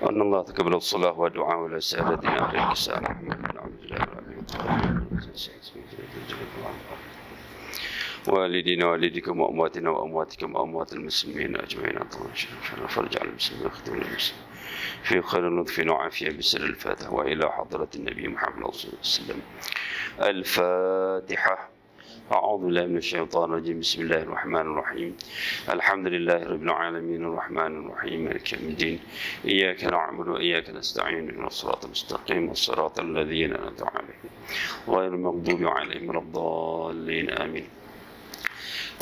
أن الله تقبل الصلاة والدعاء ولا سادتنا على الكسان محمد بن عبد الله والدينا والديكم وأمواتنا وأمواتكم وأموات المسلمين أجمعين فرج على المسلمين واختم المسلمين في خير لطف وعافية بسر الفاتحة وإلى حضرة النبي محمد صلى الله عليه وسلم. الفاتحة. أعوذ بالله من الشيطان الرجيم. بسم الله الرحمن الرحيم. الحمد لله رب العالمين الرحمن الرحيم مالك يوم الدين. إياك نعبد وإياك نستعين اهدنا الصراط المستقيم والصراط الذين أنعمت عليهم غير المغضوب عليهم ولا الضالين آمين.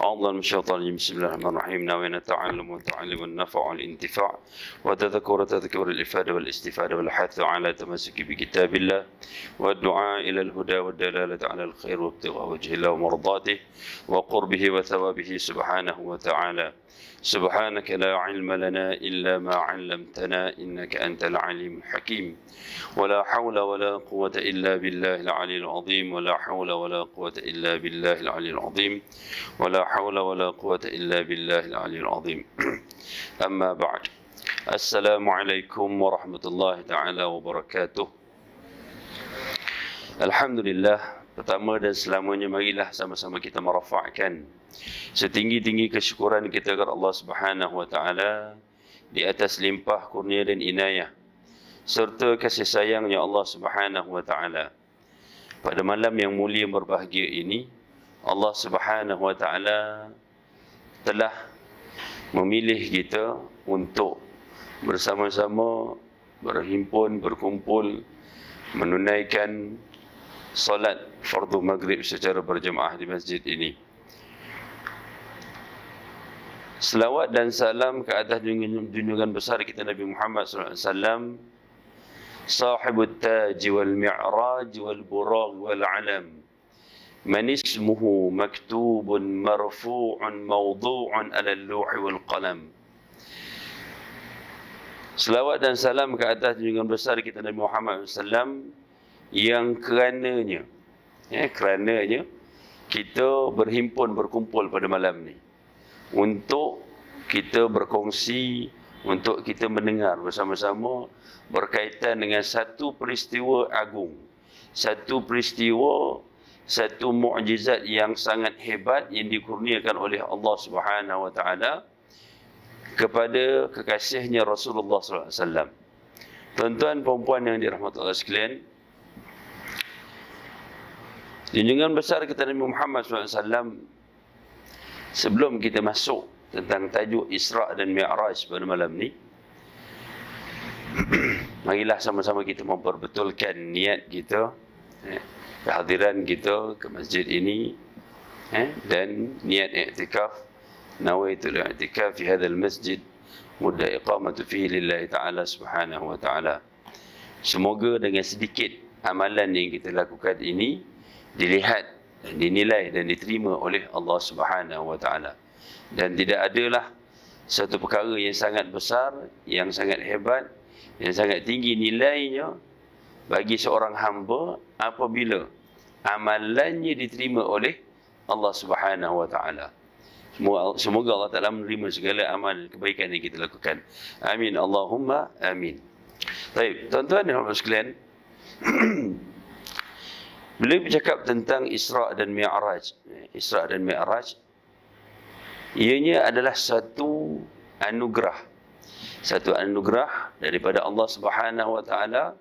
أعوذ بالله من الشيطان الرجيم. بسم الله الرحمن الرحيم. نوينا التعلم والتعلم والنفع والانتفاع وتذكر الإفادة والاستفادة والحث على التمسك بكتاب الله والدعاء إلى الهدى والدلالة على الخير وابتغاء وجه الله ومرضاته وقربه وثوابه سبحانه وتعالى. سبحانك لا علم لنا إلا ما علمتنا إنك أنت العليم الحكيم. ولا حول ولا قوة إلا بالله العلي العظيم. ولا حول ولا قوة إلا بالله العلي العظيم. ولا حول ولا قوة إلا بالله العلي العظيم. أما بعد. السلام عليكم ورحمة الله تعالى وبركاته. Alhamdulillah, pertama dan selamanya marilah sama-sama kita merafakkan setinggi-tinggi kesyukuran kita kepada Allah Subhanahu wa taala di atas limpah kurnia dan inayah serta kasih sayangnya Allah Subhanahu wa taala. Pada malam yang mulia berbahagia ini, Allah Subhanahu wa taala telah memilih kita untuk bersama-sama berhimpun, berkumpul menunaikan solat fardu maghrib secara berjemaah di masjid ini. Selawat dan salam ke atas junjungan besar kita Nabi Muhammad SAW, sahibut taj wal mi'raj wal buraq wal alam, man ismuhu maktubun marfu'un mawdu'un ala al-luh wal qalam. Selawat dan salam ke atas junjungan besar kita Nabi Muhammad SAW yang kerananya kita berhimpun, berkumpul pada malam ni untuk kita berkongsi, untuk kita mendengar bersama-sama berkaitan dengan satu peristiwa agung, satu peristiwa, satu mukjizat yang sangat hebat yang dikurniakan oleh Allah Subhanahu wa taala kepada kekasihnya Rasulullah sallallahu alaihi wasallam. Tuan-tuan puan-puan yang dirahmati Allah sekalian, junjungan besar kita Nabi Muhammad SAW, sebelum kita masuk tentang tajuk Isra' dan Mi'raj pada malam ni, marilah sama-sama kita memperbetulkan niat kita, kehadiran kita ke masjid ini, dan niat i'tikaf, nawaitul i'tikaf fi hadzal masjid mudda iqamatu fihi lillahi ta'ala subhanahu wa ta'ala. Semoga dengan sedikit amalan yang kita lakukan ini dilihat dan dinilai dan diterima oleh Allah Subhanahu wa taala. Dan tidak adalah satu perkara yang sangat besar, yang sangat hebat, yang sangat tinggi nilainya bagi seorang hamba apabila amalannya diterima oleh Allah Subhanahu wa taala. Semoga Allah Taala menerima segala amal kebaikan yang kita lakukan. Amin Allahumma amin. Baik, tuan-tuan dan puan-puan sekalian, bila bercakap tentang Isra' dan Mi'raj, Isra' dan Mi'raj, ianya adalah satu anugerah daripada Allah Subhanahu wa taala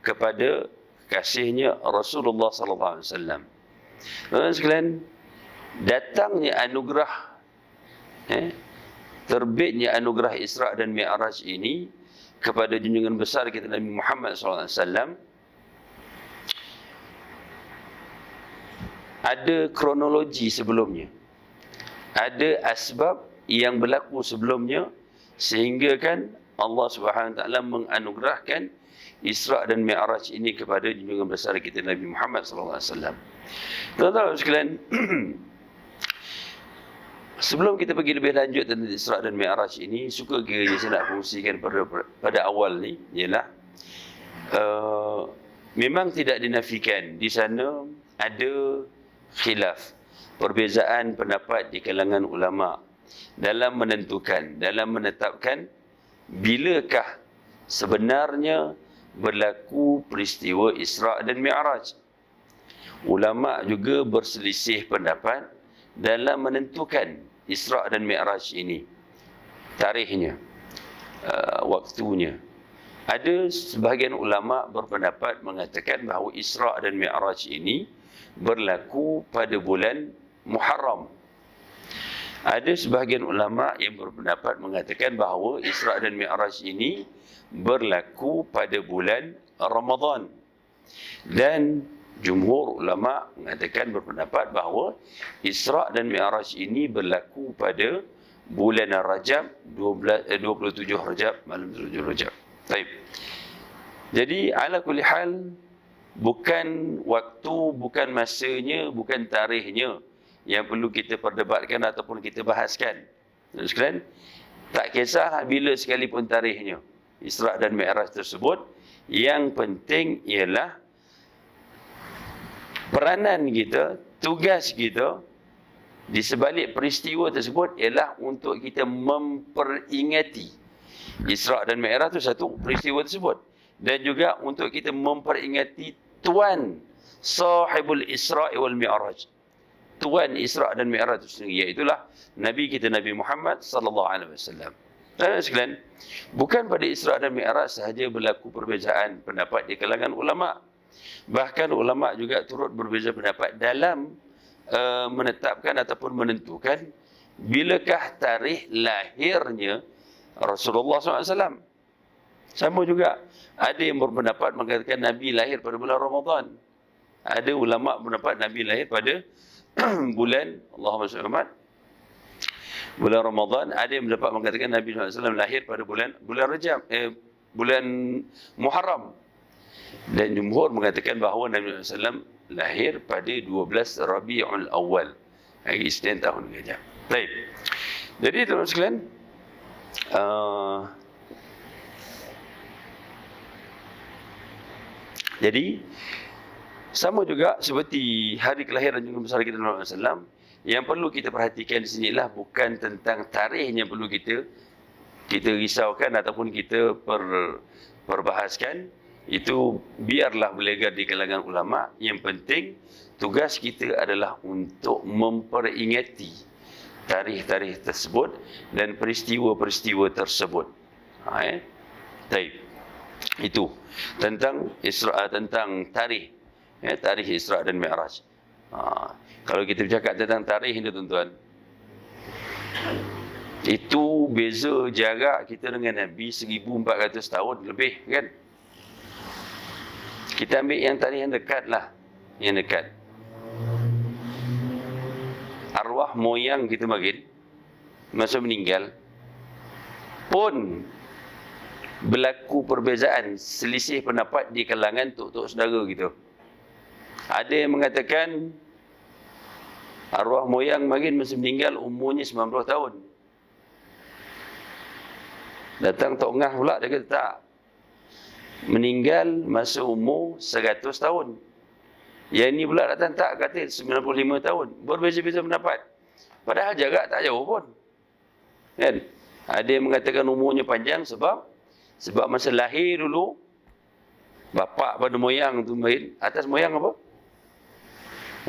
kepada kekasihnya Rasulullah sallallahu alaihi wasallam. Tuan-tuan sekalian, datangnya anugerah, terbitnya anugerah Isra' dan Mi'raj ini kepada junjungan besar kita Nabi Muhammad sallallahu alaihi wasallam ada kronologi sebelumnya, ada asbab yang berlaku sebelumnya, sehingga kan Allah Subhanahu wa taala menganugerahkan Isra' dan Mi'raj ini kepada junjungan besar kita Nabi Muhammad sallallahu alaihi wasallam. Tuan-tuan sekalian, sebelum kita pergi lebih lanjut tentang Isra' dan Mi'raj ini, suka kiranya saya nak kongsikan pada awal ni ialah memang tidak dinafikan di sana ada khilaf, perbezaan pendapat di kalangan ulama dalam menentukan, dalam menetapkan bilakah sebenarnya berlaku peristiwa Isra' dan Mi'raj. Ulama juga berselisih pendapat dalam menentukan Isra' dan Mi'raj ini, tarikhnya, waktunya. Ada sebahagian ulama berpendapat mengatakan bahawa Isra' dan Mi'raj ini berlaku pada bulan Muharram. Ada sebahagian ulama yang berpendapat mengatakan bahawa Isra' dan Mi'raj ini berlaku pada bulan Ramadan. Dan jumhur ulama mengatakan, berpendapat bahawa Isra' dan Mi'raj ini berlaku pada bulan Rajab, 27 Rajab, malam 27 Rajab. Baik. Jadi ala kulli hal, bukan waktu, bukan masanya, bukan tarikhnya yang perlu kita perdebatkan ataupun kita bahaskan. Sekalian, tak kisah bila sekalipun tarikhnya Isra' dan Mi'raj tersebut, yang penting ialah peranan kita, tugas kita di sebalik peristiwa tersebut ialah untuk kita memperingati Isra' dan Mi'raj itu satu peristiwa tersebut, dan juga untuk kita memperingati Tuan sahibul Isra' wal Mi'raj, Tuan Isra' dan Mi'raj itu sendiri, iaitulah Nabi kita, Nabi Muhammad sallallahu alaihi wasallam. Dan sekalian, bukan pada Isra' dan Mi'raj sahaja berlaku perbezaan pendapat di kalangan ulama. Bahkan ulama juga turut berbeza pendapat dalam menetapkan ataupun menentukan bilakah tarikh lahirnya Rasulullah SAW. Sama juga, ada yang berpendapat mengatakan Nabi lahir pada bulan Ramadan. Ada ulama berpendapat Nabi lahir pada bulan, Allahumma salli Muhammad, bulan Ramadan. Ada yang berpendapat mengatakan Nabi SAW lahir pada bulan Rajab, bulan Muharram. Dan jumhur mengatakan bahawa Nabi SAW lahir pada 12 Rabiul Awal, hari Isnin tahun Gajah. Baik. Jadi teman-teman sekalian, jadi sama juga seperti hari kelahiran junjungan besar kita Nabi SAW, yang perlu kita perhatikan di sinilah bukan tentang tarikhnya perlu kita risaukan ataupun kita perbahaskan. Itu biarlah berlegar di kalangan ulama. Yang penting tugas kita adalah untuk memperingati tarikh-tarikh tersebut dan peristiwa-peristiwa tersebut. Baik. Itu tentang Isra', tentang tarikh, tarikh Isra' dan Mi'raj. Kalau kita bercakap tentang tarikh ini, tuan-tuan, itu beza jarak kita dengan Nabi 1400 tahun lebih, kan? Kita ambil yang tarikh yang dekat lah, yang dekat. Arwah moyang kita makin masa meninggal pun berlaku perbezaan, selisih pendapat di kalangan tok-tok saudara kita. Ada yang mengatakan arwah moyang makin masa meninggal umurnya 90 tahun. Datang Tok Ngah pula, dia kata tak, meninggal masa umur 100 tahun. Yang ini pula datang tak, kata 95 tahun. Berbeza-beza pendapat. Padahal jarak tak jauh pun, kan? Ada yang mengatakan umurnya panjang sebab masa lahir dulu bapak pada moyang tu main atas moyang apa?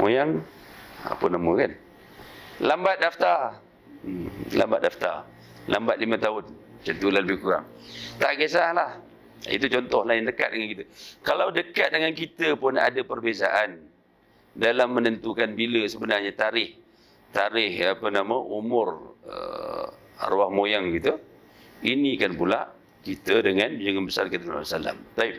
Moyang apa nama, kan? Lambat daftar. Lambat 5 tahun. Macam tu lah lebih kurang. Tak kisahlah. Itu contoh lain dekat dengan kita. Kalau dekat dengan kita pun ada perbezaan dalam menentukan bila sebenarnya tarikh umur arwah moyang kita. Ini kan pula kita dengan junjungan besar kita Nabi sallallahu. Baik.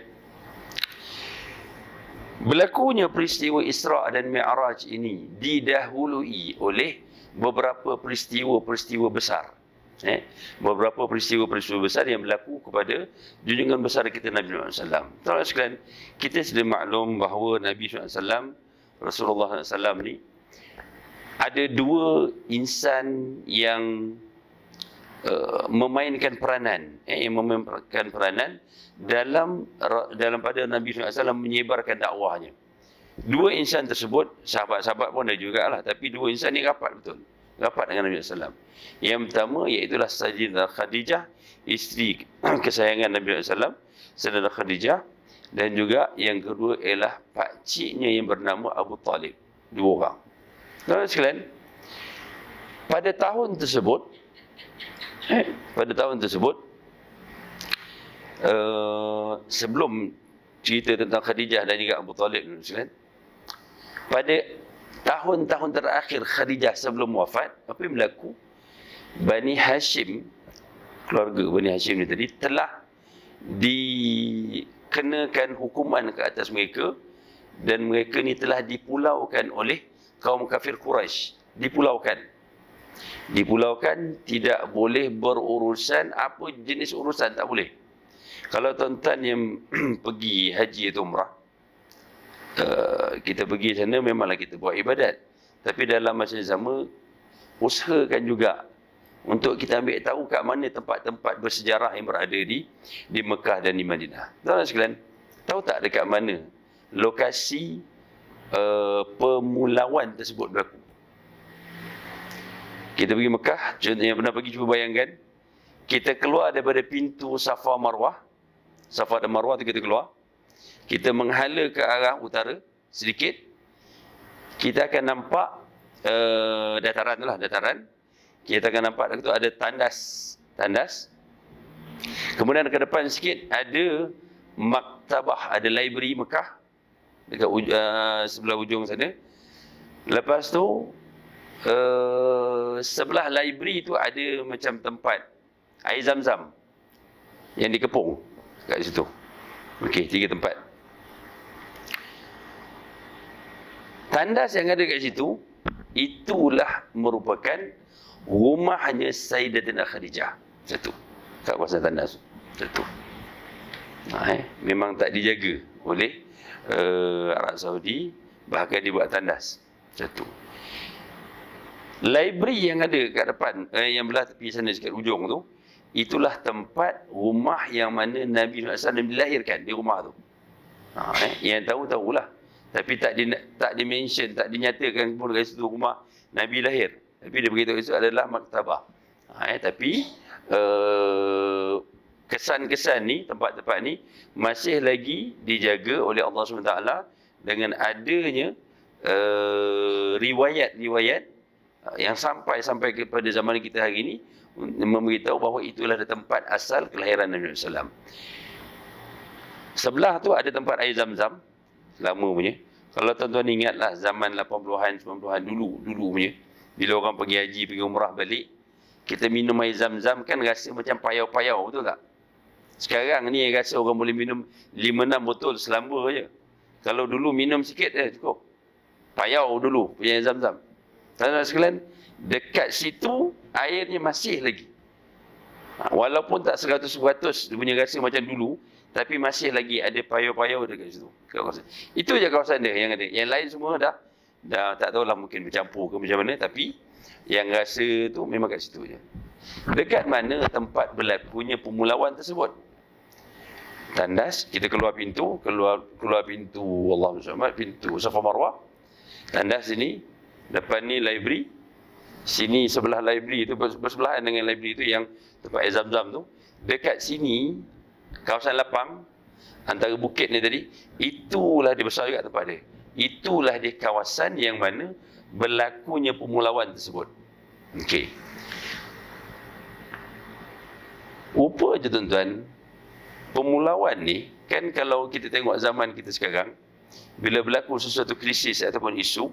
Berlakunya peristiwa Isra' dan Mi'raj ini didahului oleh beberapa peristiwa-peristiwa besar. Beberapa peristiwa-peristiwa besar yang berlaku kepada junjungan besar kita Nabi SAW. Tuan-tuan sekalian, kita sudah maklum bahawa Nabi SAW, Rasulullah SAW ni, ada dua insan yang memainkan peranan, dalam pada Nabi SAW menyebarkan dakwahnya. Dua insan tersebut, sahabat-sahabat pun ada jugalah, tapi dua insan ni rapat betul. rapat dengan Nabi SAW. Yang pertama iaitulah Sayyidah Khadijah, isteri kesayangan Nabi SAW, Sayyidah Khadijah. Dan juga yang kedua ialah pakciknya yang bernama Abu Talib. 2 orang. Tuan-tuan sekalian, pada tahun tersebut, sebelum cerita tentang Khadijah dan juga Abu Talib, pada tahun-tahun terakhir Khadijah sebelum wafat, apa yang berlaku? Bani Hashim, keluarga Bani Hashim ni tadi, telah dikenakan hukuman ke atas mereka, dan mereka ni telah dipulaukan oleh kaum kafir Quraisy. Dipulaukan, tidak boleh berurusan, apa jenis urusan tak boleh. Kalau tuan-tuan yang pergi haji atau umrah, kita pergi sana memanglah kita buat ibadat, tapi dalam masa yang sama usahakan juga untuk kita ambil tahu kat mana tempat-tempat bersejarah yang berada di Mekah dan di Madinah. Tuan-tuan sekalian, tahu tak dekat mana lokasi pemulauan tersebut berlaku? Kita pergi Mekah, contoh yang pernah pergi, cuba bayangkan, kita keluar daripada pintu Safa Marwah, Safa dan Marwah tu kita keluar, kita menghala ke arah utara sedikit, kita akan nampak dataran. Kita akan nampak tu ada tandas. Kemudian ke depan sikit ada maktabah, ada library Mekah dekat sebelah ujung sana. Lepas tu sebelah library tu ada macam tempat air zam-zam yang dikepung kat situ. Okey, 3 tempat. Tandas yang ada kat situ, itulah merupakan rumahnya Sayyidatina Khadijah. Satu. Kat kawasan tandas. Satu. Memang tak dijaga oleh Arab Saudi, bahkan dibuat tandas. Satu. Library yang ada kat depan, yang belah tepi sana sikit ujung tu, itulah tempat rumah yang mana Nabi SAW dilahirkan, di rumah tu. Yang tahulah. Tapi tak di-mention, tak dinyatakan pun kat situ rumah Nabi lahir. Tapi dia beritahu itu adalah maktabah. Tapi kesan-kesan ni, tempat-tempat ni masih lagi dijaga oleh Allah SWT dengan adanya riwayat-riwayat yang sampai kepada zaman kita hari ini, memberitahu bahawa itulah tempat asal kelahiran Nabi SAW. Sebelah tu ada tempat air zam-zam, lama punya. Kalau tuan-tuan ingatlah zaman 80-an, 90-an dulu punya, bila orang pergi haji, pergi umrah balik, kita minum air zam-zam kan rasa macam payau-payau, betul tak? Sekarang ni rasa orang boleh minum 5-6 botol selamba je. Kalau dulu minum sikit cukup. Payau dulu punya air zam-zam. Tuan-tuan sekalian, dekat situ airnya masih lagi. Walaupun tak 100% dia punya rasa macam dulu, tapi masih lagi ada payau-payau dekat situ. Itu je kawasan dia yang ada. Yang lain semua dah tak tahulah, mungkin bercampur ke macam mana, tapi yang rasa tu memang kat situ je. Dekat mana tempat berlakunya pemulauan tersebut? Tandas, kita keluar pintu, keluar pintu Allahumma, pintu Safa Marwah. Tandas sini, depan ni library. Sini sebelah library tu, bersebelahan dengan library tu yang tempat air zam-zam tu. Dekat sini, kawasan lapang antara bukit ni tadi, itulah dia besar juga tempat dia. Itulah dia kawasan yang mana berlakunya pemulauan tersebut. Okey. Rupa je tuan-tuan, pemulauan ni kan, kalau kita tengok zaman kita sekarang, bila berlaku sesuatu krisis ataupun isu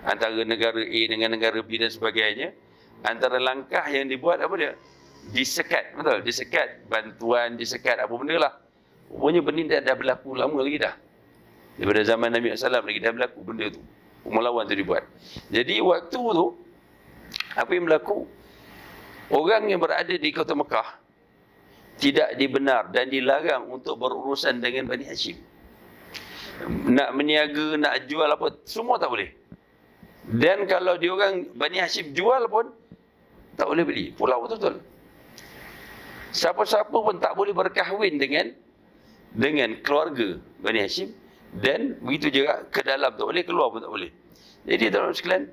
antara negara A dengan negara B dan sebagainya, antara langkah yang dibuat apa dia? Disekat, betul? Disekat bantuan, disekat apa benda lah. Rupanya benda dah berlaku lama lagi dah. Daripada zaman Nabi SAW lagi dah berlaku benda tu. Pemulauan tu dibuat. Jadi waktu tu, apa yang berlaku? Orang yang berada di kota Mekah tidak dibenar dan dilarang untuk berurusan dengan Bani Hashim. Nak meniaga, nak jual apa, semua tak boleh. Dan kalau diorang Bani Hashim jual pun tak boleh beli. Pulau betul-betul. Siapa-siapa pun tak boleh berkahwin dengan keluarga Bani Hashim, dan begitu juga ke dalam tak boleh, keluar pun tak boleh. Jadi tuan-tuan sekalian,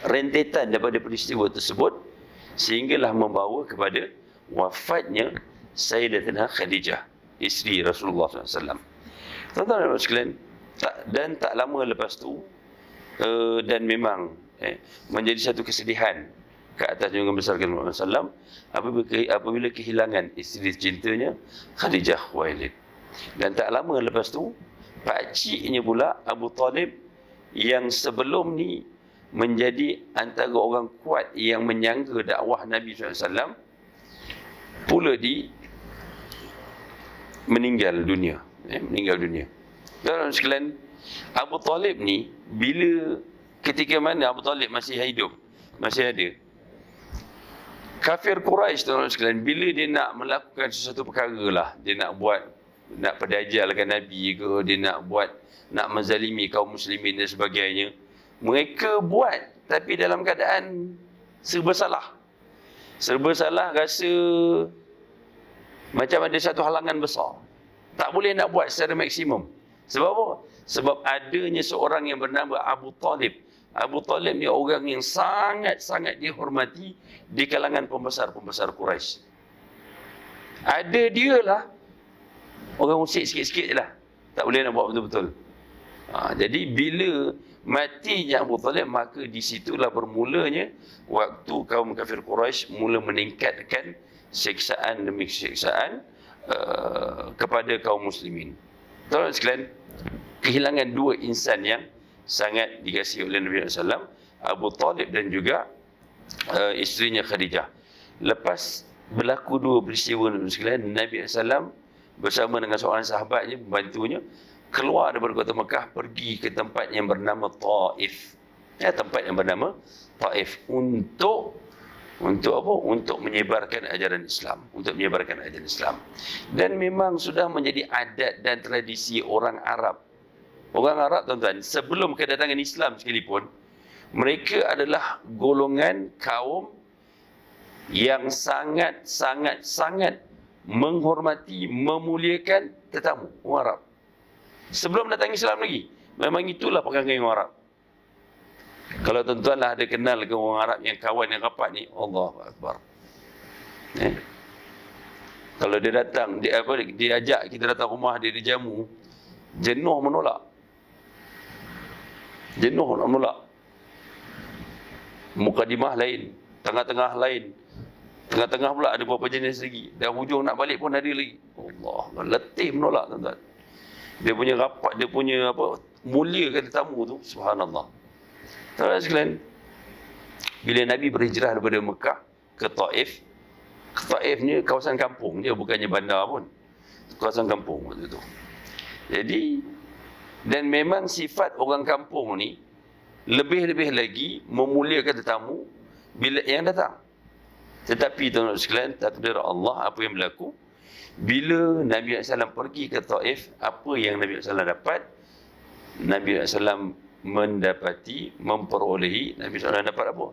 rentetan daripada peristiwa tersebut sehinggalah membawa kepada wafatnya Sayyidatina Khadijah, isteri Rasulullah SAW. Tuan-tuan dan sekalian, tak lama lepas tu dan memang menjadi satu kesedihan ke atas junjungan besar Muhammad SAW apabila kehilangan isteri cintanya Khadijah Khuwailid. Dan tak lama lepas tu pakciknya pula Abu Talib yang sebelum ni menjadi antara orang kuat yang menyangga dakwah Nabi SAW pula meninggal dunia. Dan sekalian, Abu Talib ni bila ketika mana Abu Talib masih hidup, masih ada, kafir Quraisy tuan-tuan sekalian, bila dia nak melakukan sesuatu perkara lah, dia nak perdajalkan Nabi ke, dia nak menzalimi kaum muslimin dan sebagainya, mereka buat tapi dalam keadaan serba salah, rasa macam ada satu halangan besar, tak boleh nak buat secara maksimum. Sebab apa? Sebab adanya seorang yang bernama Abu Talib. Abu Talib ni orang yang sangat-sangat dihormati di kalangan pembesar-pembesar Quraisy. Ada dia lah, orang musik sikit-sikit je lah, tak boleh nak buat betul-betul. Jadi bila matinya Abu Talib, maka disitulah bermulanya waktu kaum kafir Quraisy mula meningkatkan siksaan demi siksaan kepada kaum muslimin. Tuan-tuan sekalian, kehilangan dua insan yang sangat dikasihi oleh Nabi SAW, Abu Talib dan juga isterinya Khadijah. Lepas berlaku dua peristiwa sekalian, Nabi SAW bersama dengan seorang sahabatnya, membantunya, keluar daripada kota Mekah, pergi ke tempat yang bernama Taif. Tempat yang bernama Taif untuk apa? Untuk menyebarkan ajaran Islam. Dan memang sudah menjadi adat dan tradisi orang Arab. Orang Arab, tuan-tuan, sebelum kedatangan Islam sekalipun, mereka adalah golongan kaum yang sangat menghormati, memuliakan tetamu, orang Arab. Sebelum datang Islam lagi, memang itulah perangai orang Arab. Kalau tuan-tuan lah ada kenal ke orang Arab yang kawan yang rapat ni, Allahu Akbar. Kalau dia datang, dia ajak kita datang rumah dia, dia jamu, jenuh menolak. Mukadimah lain, tengah-tengah lain, tengah-tengah pula ada beberapa jenis lagi, dan hujung nak balik pun ada lagi. Allah, letih menolak, tuan-tuan. Dia punya rapat, dia punya muliakan tetamu tu, subhanallah. Tuan-tuan sekalian, bila Nabi berhijrah daripada Mekah ke Taif, Taif ni kawasan kampung, dia bukannya bandar pun, kawasan kampung waktu tu. Jadi, dan memang sifat orang kampung ni lebih-lebih lagi memuliakan tetamu bila yang datang. Tetapi tuan-tuan sekalian, takdir Allah apa yang berlaku bila Nabi SAW pergi ke Taif, apa yang Nabi SAW dapat? Nabi SAW memperolehi, Nabi SAW dapat apa?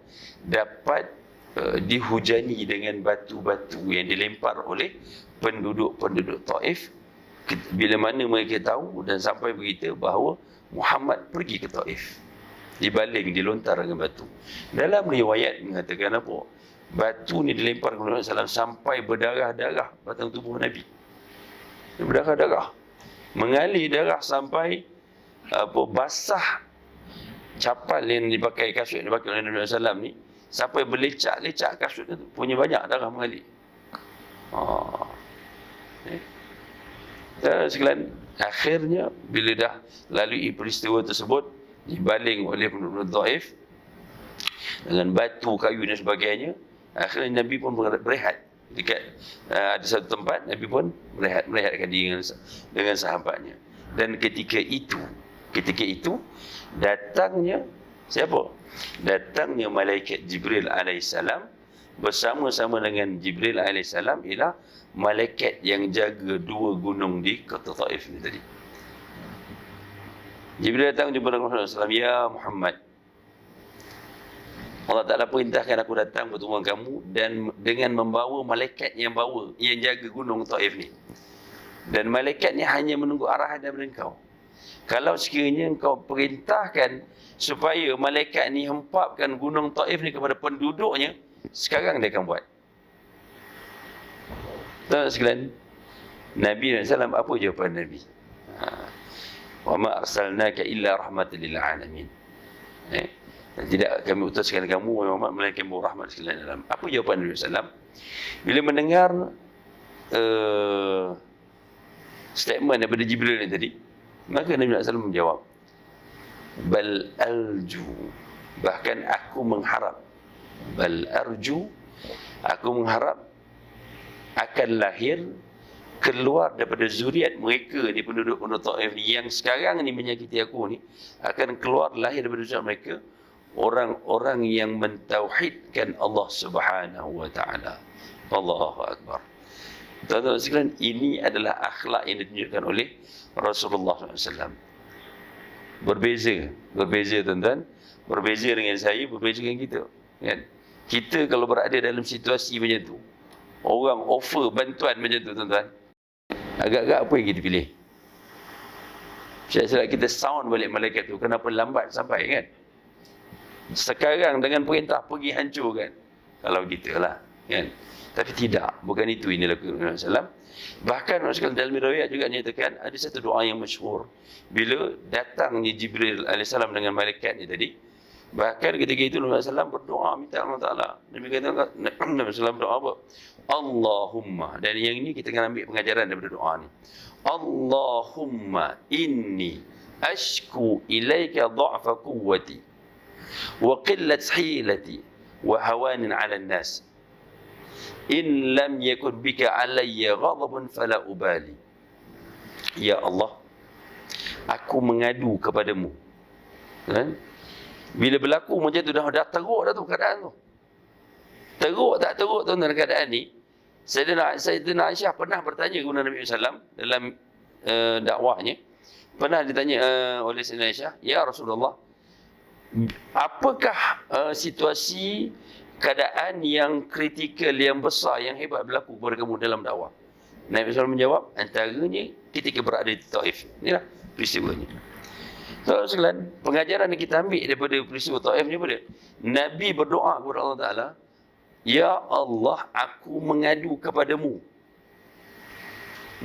Dapat dihujani dengan batu-batu yang dilempar oleh penduduk-penduduk Taif bila mana mereka tahu dan sampai berita bahawa Muhammad pergi ke Taif. Dibaling, dilontar dengan batu. Dalam riwayat mengatakan apa? Batu ni dilempar kepada Nabi SAW sampai berdarah-darah batang tubuh Nabi. Berdarah-darah, mengalir darah sampai basah capal yang dipakai, kasut yang dipakai oleh Nabi SAW ni, sampai berlecak-lecak kasut tu, punya banyak darah mengalir. Dan sekalian, akhirnya bila dah lalui peristiwa tersebut, dibaling oleh penduduk Taif dengan batu, kayu dan sebagainya, akhirnya Nabi pun berehat dekat ada satu tempat. Nabi pun merehatkan diri dengan sahabatnya. Dan ketika itu datangnya siapa? Datangnya malaikat Jibril alaihissalam bersama-sama dengan Jibril alaihissalam ialah malaikat yang jaga dua gunung di kota Taif ni tadi. Jibril datang jumpa Rasulullah SAW, ya Muhammad, Allah Ta'ala perintahkan aku datang bertemu dengan kamu dan dengan membawa malaikat yang jaga gunung Taif ni. Dan malaikat ni hanya menunggu arahan daripada engkau. Kalau sekiranya engkau perintahkan supaya malaikat ni hempapkan gunung Taif ni kepada penduduknya, sekarang dia akan buat. Tuan sekalian, Nabi SAW, apa jawapan Nabi? Wa ma arsalnaka illa rahmatan lil alamin. Tidak kami utuskan kamu Muhammad melainkan rahmat sekalian alam. Apa jawapan Nabi SAW? Bila mendengar statement daripada Jibril ni tadi, maka Nabi SAW menjawab, bal alju, bahkan aku mengharap, bal arju, aku mengharap akan lahir keluar daripada zuriat mereka di penduduk-penduduk Taif ni yang sekarang ni menyakiti aku ni, akan keluar lahir daripada zuriat mereka orang-orang yang mentauhidkan Allah Subhanahu wa taala. Allahu akbar. Tuan-tuan sekalian, ini adalah akhlak yang ditunjukkan oleh Rasulullah SAW. Berbeza tuan-tuan, berbeza dengan saya, berbeza dengan kita, kan? Kita kalau berada dalam situasi macam tu, orang offer bantuan macam tu tuan-tuan, agak-agak apa yang kita pilih? Siap-siap kita sound balik malaikat tu, kenapa lambat sampai, kan? Sekarang dengan perintah pergi hancurkan, kalau kita lah, kan? Tapi tidak, bukan itu yang dilakukan Rasulullah SAW. Bahkan dalam riwayat juga nyatakan ada satu doa yang masyhur bila datangnya Jibril AS dengan malaikat ni tadi. Bahkan ketika itu Nabi SAW berdoa minta Allah Ta'ala. Nabi kata, Nabi SAW berdoa apa? Allahumma, dan yang ini kita akan ambil pengajaran daripada doa ni. Allahumma inni ashku ilaika dha'fa quwwati wa qillat hilati wa hawanin 'ala an-nas. In lam yakun bika alayya ghadabun fala ubali. Ya Allah, aku mengadu kepadamu, kan? Bila berlaku macam tu, dah teruk dah tu keadaan tu. Teruk tak teruk tu dalam keadaan ni. Sayyidina Aisyah pernah bertanya kepada Nabi SAW dalam dakwahnya. Pernah ditanya oleh Sayyidina Aisyah, ya Rasulullah, apakah situasi keadaan yang kritikal, yang besar, yang hebat berlaku kepada kamu dalam dakwah? Nabi SAW menjawab, antaranya ketika berada di Taif. Inilah peristiwanya. Saudara sekalian, pengajaran yang kita ambil daripada peristiwa Taif ni pada Nabi berdoa kepada Allah Ta'ala, ya Allah, aku mengadu kepadamu.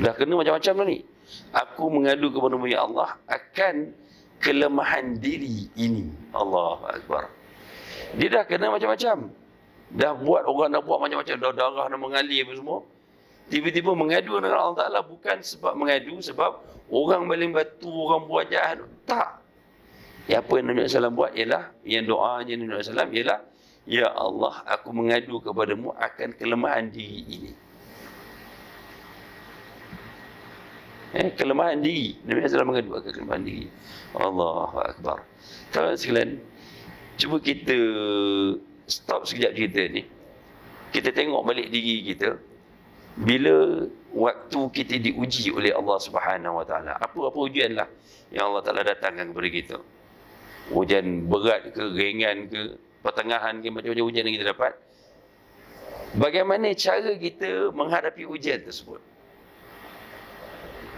Dah kena macam-macam dah ni. Aku mengadu kepadamu ya Allah akan kelemahan diri ini. Allahu Akbar. Dia dah kena macam-macam. Dah buat, orang dah buat macam-macam, dah darah dah mengalir apa semua. Tiba-tiba mengadu dengan Allah Ta'ala, bukan sebab mengadu, sebab orang baling batu, orang buat jahat. Tak. Yang apa yang Nabi SAW buat ialah, yang doanya Nabi SAW ialah, ya Allah, aku mengadu kepadamu akan kelemahan diri ini. Kelemahan diri. Nabi SAW mengadu akan kelemahan diri. Allahu Akbar. Kalau sekalian, cuba kita stop sekejap cerita ni. Kita tengok balik diri kita. Bila waktu kita diuji oleh Allah Subhanahu Wa Taala, apa-apa ujianlah yang Allah Taala datangkan kepada kita. Ujian berat ke, ringan ke, pertengahan ke, macam-macam ujian yang kita dapat. Bagaimana cara kita menghadapi ujian tersebut?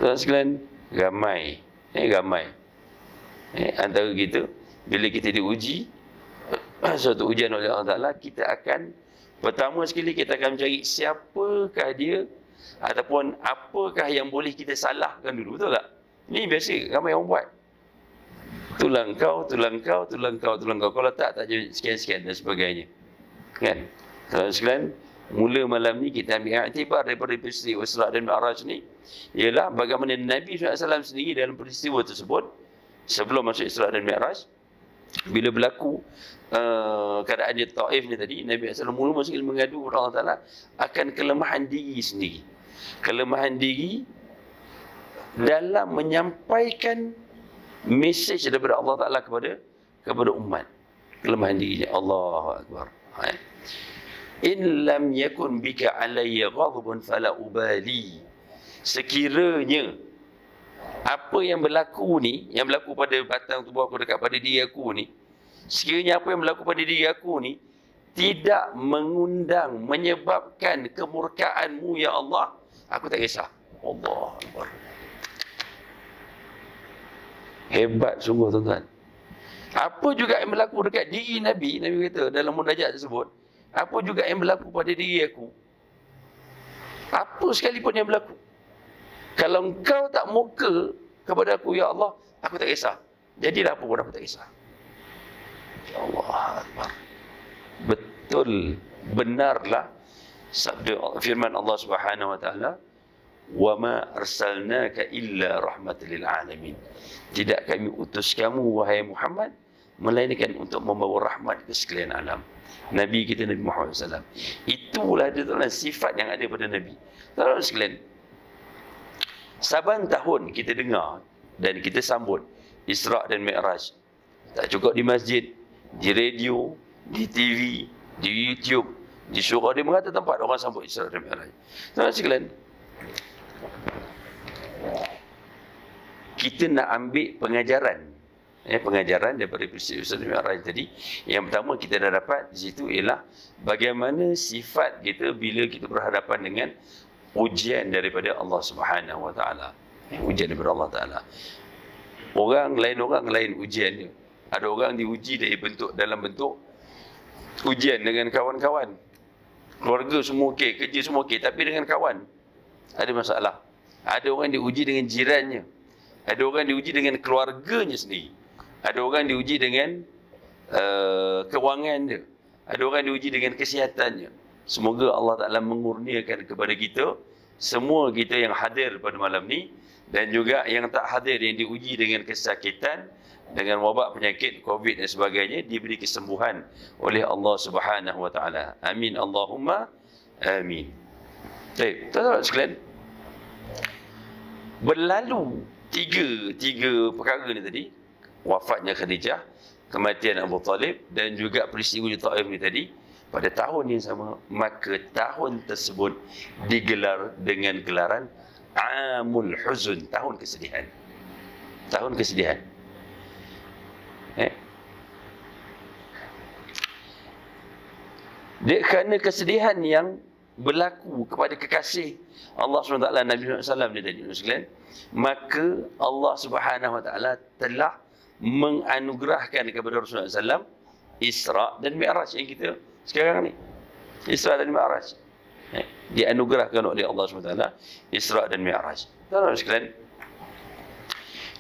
Tuan sekalian, ramai. Antara kita, bila kita diuji suatu ujian oleh Allah Ta'ala, kita akan, pertama sekali kita akan mencari siapakah dia, ataupun apakah yang boleh kita salahkan dulu, betul tak? Ini biasa, ramai orang buat. Tulang kau. Kalau tak jadi sekian-sekian dan sebagainya. Kan? Tuan sekalian, mula malam ni kita ambil iktibar daripada peristiwa Isra' dan Mi'raj ni, ialah bagaimana Nabi SAW sendiri dalam peristiwa tersebut, sebelum masuk Isra' dan Mi'raj, bila berlaku keadaan di Taif ni tadi, Nabi SAW mula sekali mengadu kepada Allah Ta'ala akan kelemahan diri sendiri. Kelemahan diri dalam menyampaikan mesej daripada Allah Ta'ala kepada umat. Kelemahan dirinya. Allahu Akbar. In lam yakun bika alayya ghadabun fala ubali. Sekiranya apa yang berlaku ni, yang berlaku pada batang tubuh aku, dekat pada diri aku ni, sekiranya apa yang berlaku pada diri aku ni tidak mengundang, menyebabkan kemurkaanmu ya Allah, aku tak kisah. Allah Akbar. Hebat sungguh tuan-tuan. Apa juga yang berlaku dekat diri Nabi, Nabi kata dalam munajat tersebut, apa juga yang berlaku pada diri aku, apa sekalipun yang berlaku, kalau engkau tak murka kepada aku, ya Allah, aku tak kisah. Jadilah apa pun aku tak kisah. Ya Allah Akbar. Betul, benarlah sabda firman Allah Subhanahu wa taala, "Wa ma arsalnaka illa rahmatan lil alamin." Tidak kami utus kamu wahai Muhammad melainkan untuk membawa rahmat ke sekalian alam. Nabi kita Nabi Muhammad SAW. Itulah sifat yang ada pada Nabi. Tuan-tuan sekalian, saban tahun kita dengar dan kita sambut Isra' dan Mi'raj. Tak cukup di masjid, di radio, di TV, di YouTube, di surau, di mana tempat orang sambut Isra' dan Mi'raj. Tuan-tuan sekalian, kita nak ambil pengajaran daripada peristiwa Isra' dan Mi'raj tadi. Yang pertama kita dah dapat di situ ialah bagaimana sifat kita bila kita berhadapan dengan ujian daripada Allah Subhanahu wa taala. Ujian daripada Allah Taala. Orang lain ujiannya. Ada orang diuji dalam bentuk ujian dengan kawan-kawan. Keluarga semua okey, kerja semua okey, tapi dengan kawan ada masalah. Ada orang diuji dengan jirannya. Ada orang diuji dengan keluarganya sendiri. Ada orang diuji dengan kewangan dia. Ada orang diuji dengan kesihatannya. Semoga Allah Ta'ala mengurniakan kepada kita, semua kita yang hadir pada malam ni, dan juga yang tak hadir, yang diuji dengan kesakitan, dengan wabak penyakit COVID dan sebagainya, diberi kesembuhan oleh Allah Subhanahu wa taala. Amin Allahumma amin. Baik, tuan-tuan sekalian, berlalu tiga perkara ni tadi, wafatnya Khadijah, kematian Abu Talib, dan juga peristiwa di Taif ni tadi, pada tahun yang sama, maka tahun tersebut digelar dengan gelaran Amul Huzun, tahun kesedihan. Tahun kesedihan. Dia kerana kesedihan yang berlaku kepada kekasih Allah SWT, Nabi SAW dia tadi, sekalian, maka Allah Subhanahu wa taala telah menganugerahkan kepada Rasulullah SAW Isra' dan Mi'raj yang kita sekarang ni. Isra' dan Mi'raj dianugerahkan oleh Allah SWT, Isra' dan Mi'raj. Tuan-tuan sekalian,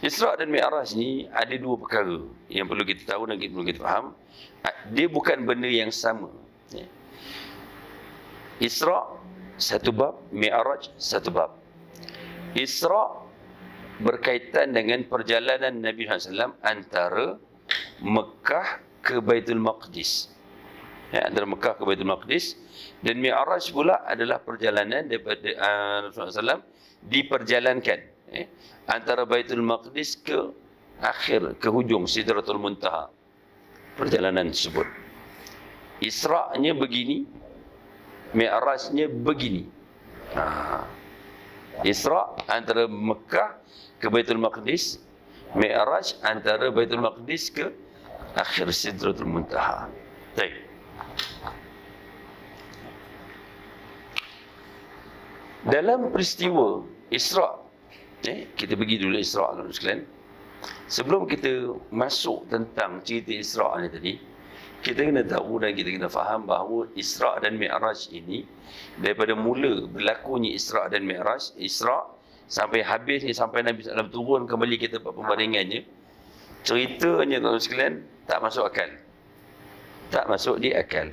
Isra' dan Mi'raj ni ada dua perkara yang perlu kita tahu dan perlu kita faham. Dia bukan benda yang sama. Isra' satu bab, Mi'raj satu bab. Isra' berkaitan dengan perjalanan Nabi SAW antara Mekah ke Baitul Maqdis. Antara Mekah ke Baitul Maqdis. Dan Mi'raj pula adalah perjalanan daripada Rasulullah SAW diperjalankan antara Baitul Maqdis ke akhir, ke hujung Sidratul Muntaha. Perjalanan tersebut, Isra'-nya begini, Mi'raj-nya begini. Isra' antara Mekah ke Baitul Maqdis, Mi'raj antara Baitul Maqdis ke akhir Sidratul Muntaha. Baik. Dalam peristiwa Isra', kita pergi dulu Isra' sekalian. Sebelum kita masuk tentang cerita Isra' ni tadi, kita kena tahu dan kita kena faham bahawa Isra' dan Mi'raj ini, daripada mula berlakunya Isra' dan Mi'raj, Isra' sampai habisnya, sampai Nabi SAW turun kembali ke tempat pembaringannya, ceritanya tuan-tuan sekalian tak masuk akal. Tak masuk di akal.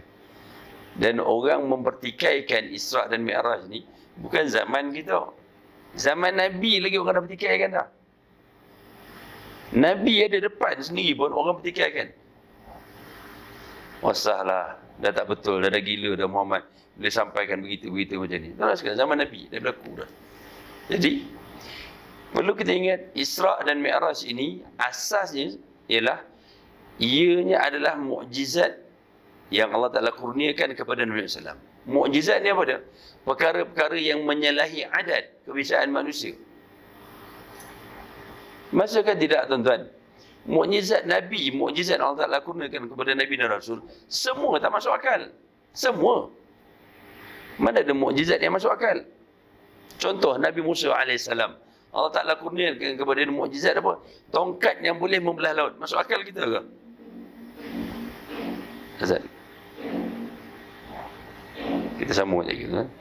Dan orang mempertikaikan Isra' dan Mi'raj ni bukan zaman kita. Zaman Nabi lagi orang dah pertikaikan dah. Nabi ada depan sendiri pun orang pertikaikan. Wasahlah, dah tak betul, dah gila dah Muhammad boleh sampaikan begitu-begitu macam ni. Tak sekarang zaman Nabi dah berlaku dah. Jadi perlu kita ingat, Isra' dan Mi'raj ini asasnya ialah ianya adalah mukjizat yang Allah Ta'ala kurniakan kepada Nabi SAW. Mukjizat ni apa dia? Perkara-perkara yang menyalahi adat kebiasaan manusia. Masukah tidak tuan-tuan? Mukjizat Nabi, mukjizat Allah Ta'ala kurniakan kepada Nabi dan Rasul, semua tak masuk akal. Semua. Mana ada mukjizat yang masuk akal? Contoh Nabi Musa AS, Allah Ta'ala kurniakan kepada dia mukjizat apa? Tongkat yang boleh membelah laut. Masuk akal kita ke? Azal. Kita sambung saja gitu kan.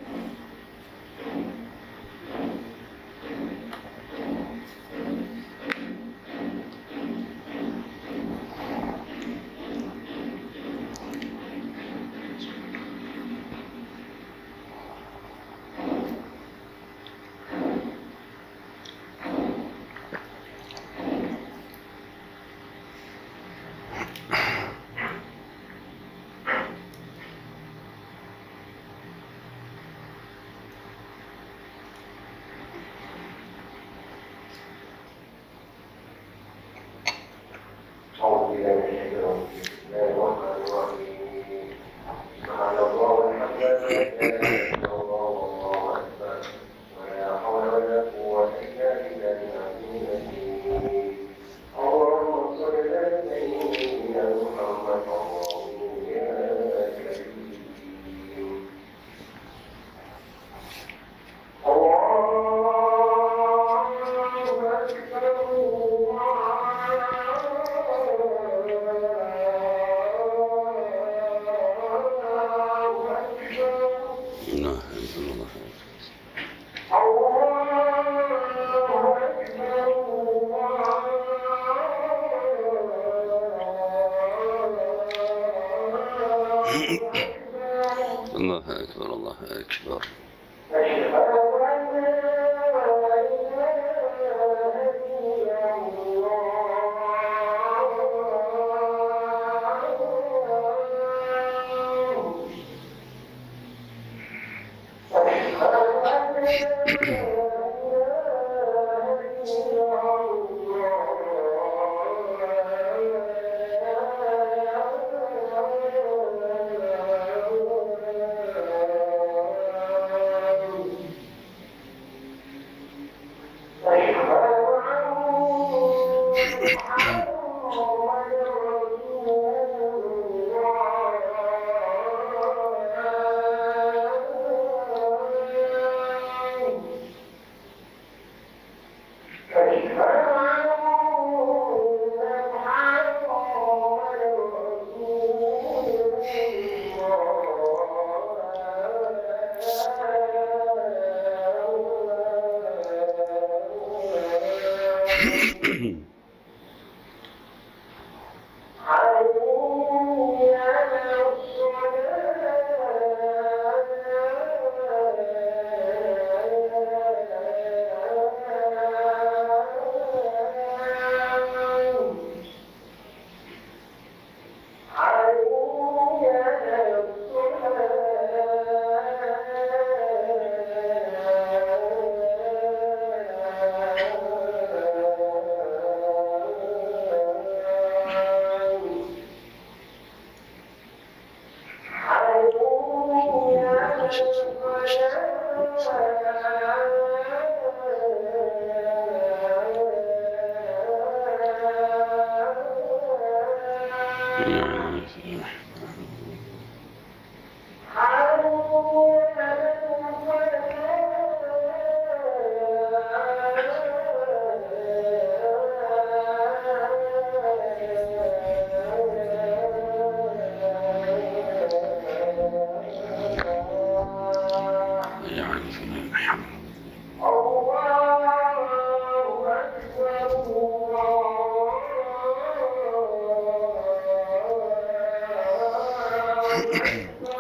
الله أكبر الله أكبر.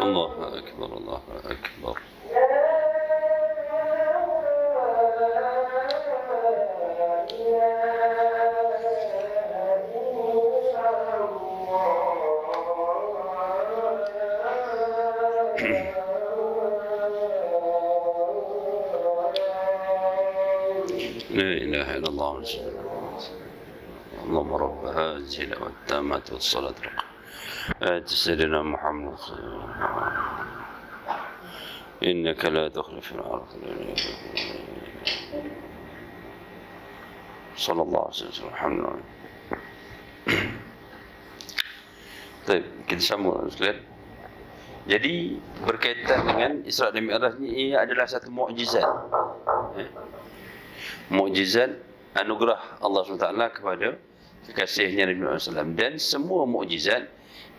الله أكبر الله أكبر. لا إله إلا الله. اللهم رب هذه الدعوة التامة والصلاة آت سيدنا محمد إنك لا تخلف الأرض صلى الله عليه وسلم. الحمد لله. Baik, kita sambung sekalian. Jadi berkaitan dengan Isra dan Mi'raj ini adalah satu mukjizat. Mukjizat anugerah Allah SWT kepada kekasihnya Nabi Muhammad SAW. Dan semua mukjizat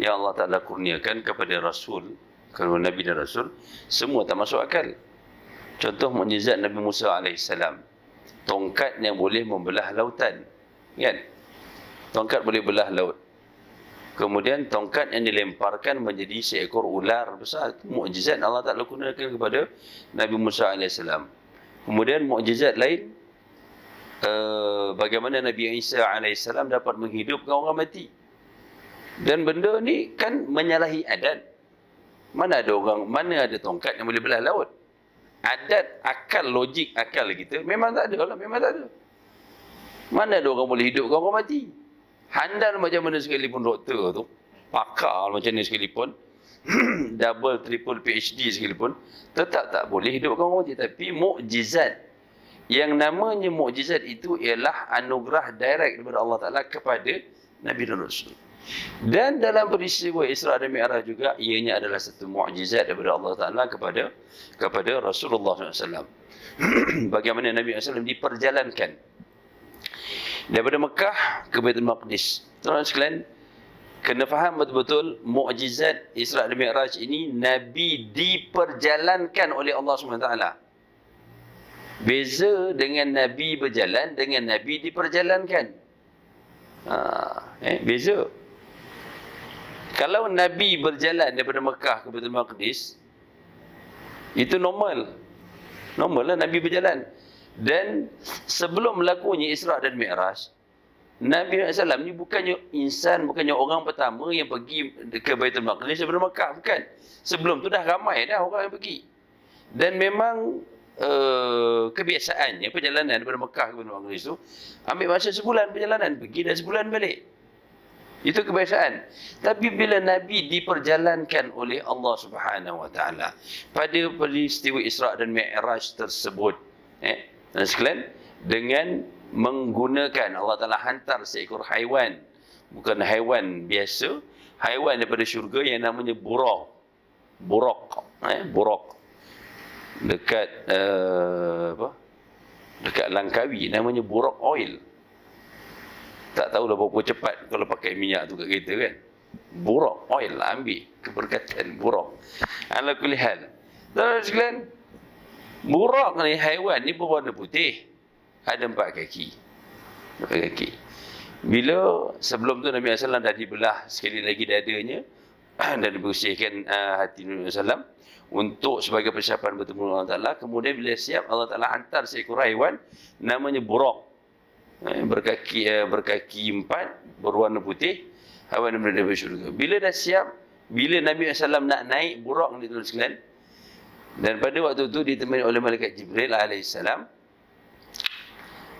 yang Allah Ta'ala kurniakan kepada Rasul, kepada Nabi dan Rasul, semua tak masuk akal. Contoh mukjizat Nabi Musa AS, tongkat yang boleh membelah lautan, kan? Tongkat boleh belah laut. Kemudian tongkat yang dilemparkan menjadi seekor ular besar. Itu mukjizat Allah Ta'ala kurniakan kepada Nabi Musa AS. Kemudian mukjizat lain, bagaimana Nabi Isa AS dapat menghidupkan orang mati. Dan benda ni kan menyalahi adat. Mana ada tongkat yang boleh belah laut? Adat, akal, logik akal kita memang tak ada lah, memang tak ada. Mana ada orang boleh hidupkan orang mati? Handal macam mana sekalipun doktor tu, pakar macam ni sekalipun, double, triple PhD sekalipun, tetap tak boleh hidupkan orang mati. Tapi mukjizat, yang namanya mukjizat itu ialah anugerah direct daripada Allah Ta'ala kepada Nabi dan Rasul. Dan dalam peristiwa Isra dan Mi'raj juga, ianya adalah satu mukjizat daripada Allah Ta'ala kepada Rasulullah SAW. Bagaimana Nabi SAW diperjalankan daripada Mekah ke Baitul Maqdis. Tuan-tuan sekalian, kena faham betul-betul mukjizat Isra dan Mi'raj ini Nabi diperjalankan oleh Allah SWT. Beza dengan Nabi berjalan dengan Nabi diperjalankan. Beza. Kalau Nabi berjalan daripada Mekah ke Baitul Maqdis, itu normal. Normal lah Nabi berjalan. Dan sebelum berlakunya Isra dan Mi'raj, Nabi SAW ni bukannya insan, bukannya orang pertama yang pergi ke Baitul Maqdis daripada Mekah, bukan. Sebelum tu dah ramai dah orang yang pergi. Dan memang kebiasaannya perjalanan daripada Mekah ke Baitul Maqdis tu ambil masa sebulan perjalanan, pergi dan sebulan balik. Itu kebiasaan. Tapi bila Nabi diperjalankan oleh Allah Subhanahu Wa Taala pada peristiwa Isra dan Mi'raj tersebut, dan sekalian, dengan menggunakan, Allah Ta'ala hantar seekor haiwan, bukan haiwan biasa, haiwan daripada syurga yang namanya buraq. Buraq. Dekat dekat Langkawi namanya buraq oil. Tak tahulah berapa cepat kalau pakai minyak tu kat kereta kan. Buraq oil, ambil keberkatan buraq. Ala kulli hal. Dan sekalian, buraq ni, haiwan ni berwarna putih. Ada 4 kaki. 4 kaki. Bila sebelum tu Nabi SAW dah dibelah sekali lagi dadanya dan dibersihkan hati Nabi SAW untuk sebagai persiapan bertemu Allah Ta'ala. Kemudian bila siap, Allah Ta'ala hantar seekor haiwan namanya buraq. Berkaki 4, berwarna putih, haiwan yang berada di syurga. Bila dah siap, bila Nabi SAW nak naik buraq ni tuan sekalian, dan pada waktu itu ditemani oleh malaikat Jibril alaihissalam.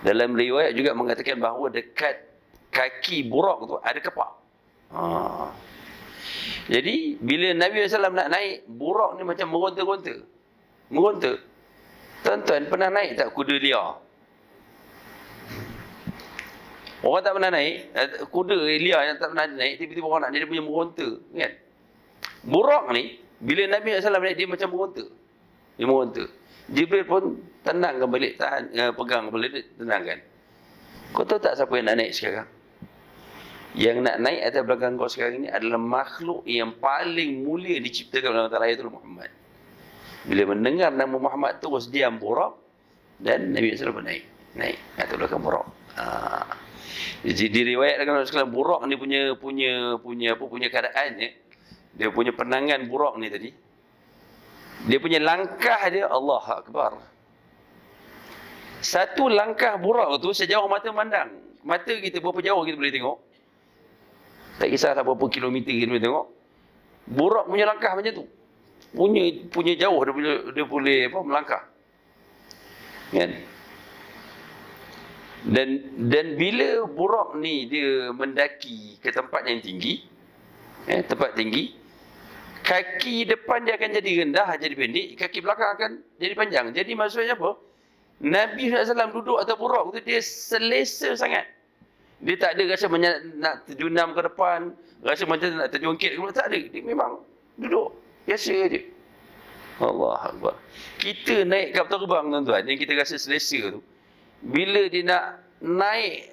Dalam riwayat juga mengatakan bahawa dekat kaki buraq tu ada kepak. Jadi bila Nabi SAW nak naik, buraq ni macam meronta-ronta. Meronta. Tuan-tuan pernah naik tak kuda liar? Orang tak pernah naik, kuda liar yang tak pernah naik, tiba-tiba orang nak dia punya meronta, kan? Buraq ni, bila Nabi SAW naik, dia macam meronta. Dia meronta. Jibril pun tenangkan balik, pegang balik, tenangkan. Kau tahu tak siapa yang nak naik sekarang? Yang nak naik atas belakang kau sekarang ini adalah makhluk yang paling mulia diciptakan oleh Allah Ta'ala, iaitu Muhammad. Bila mendengar nama Muhammad, terus diam buraq, dan Nabi SAW naik atas belakang buraq. Jadi diriwayatkan sekalian, buraq ni punya keadaan dia punya penangan buraq ni tadi. Dia punya langkah dia, Allah Akbar. Satu langkah buraq tu sejauh mata mandang. Mata kita berapa jauh kita boleh tengok. Tak kisahlah berapa kilometer kita boleh tengok. Buraq punya langkah macam tu. Punya jauh dia boleh melangkah. Kan? Dan bila buraq ni dia mendaki ke tempat yang tinggi, tempat tinggi, kaki depan dia akan jadi rendah, jadi pendek, kaki belakang akan jadi panjang. Jadi maksudnya apa? Nabi SAW duduk atas buraq tu, dia selesa sangat. Dia tak ada rasa nak terjunam ke depan, rasa macam nak terjungkit ke belakang, tak ada. Dia memang duduk biasa je. Allah Akbar. Kita naik kapal terbang tuan-tuan, yang kita rasa selesa tu, bila dia nak naik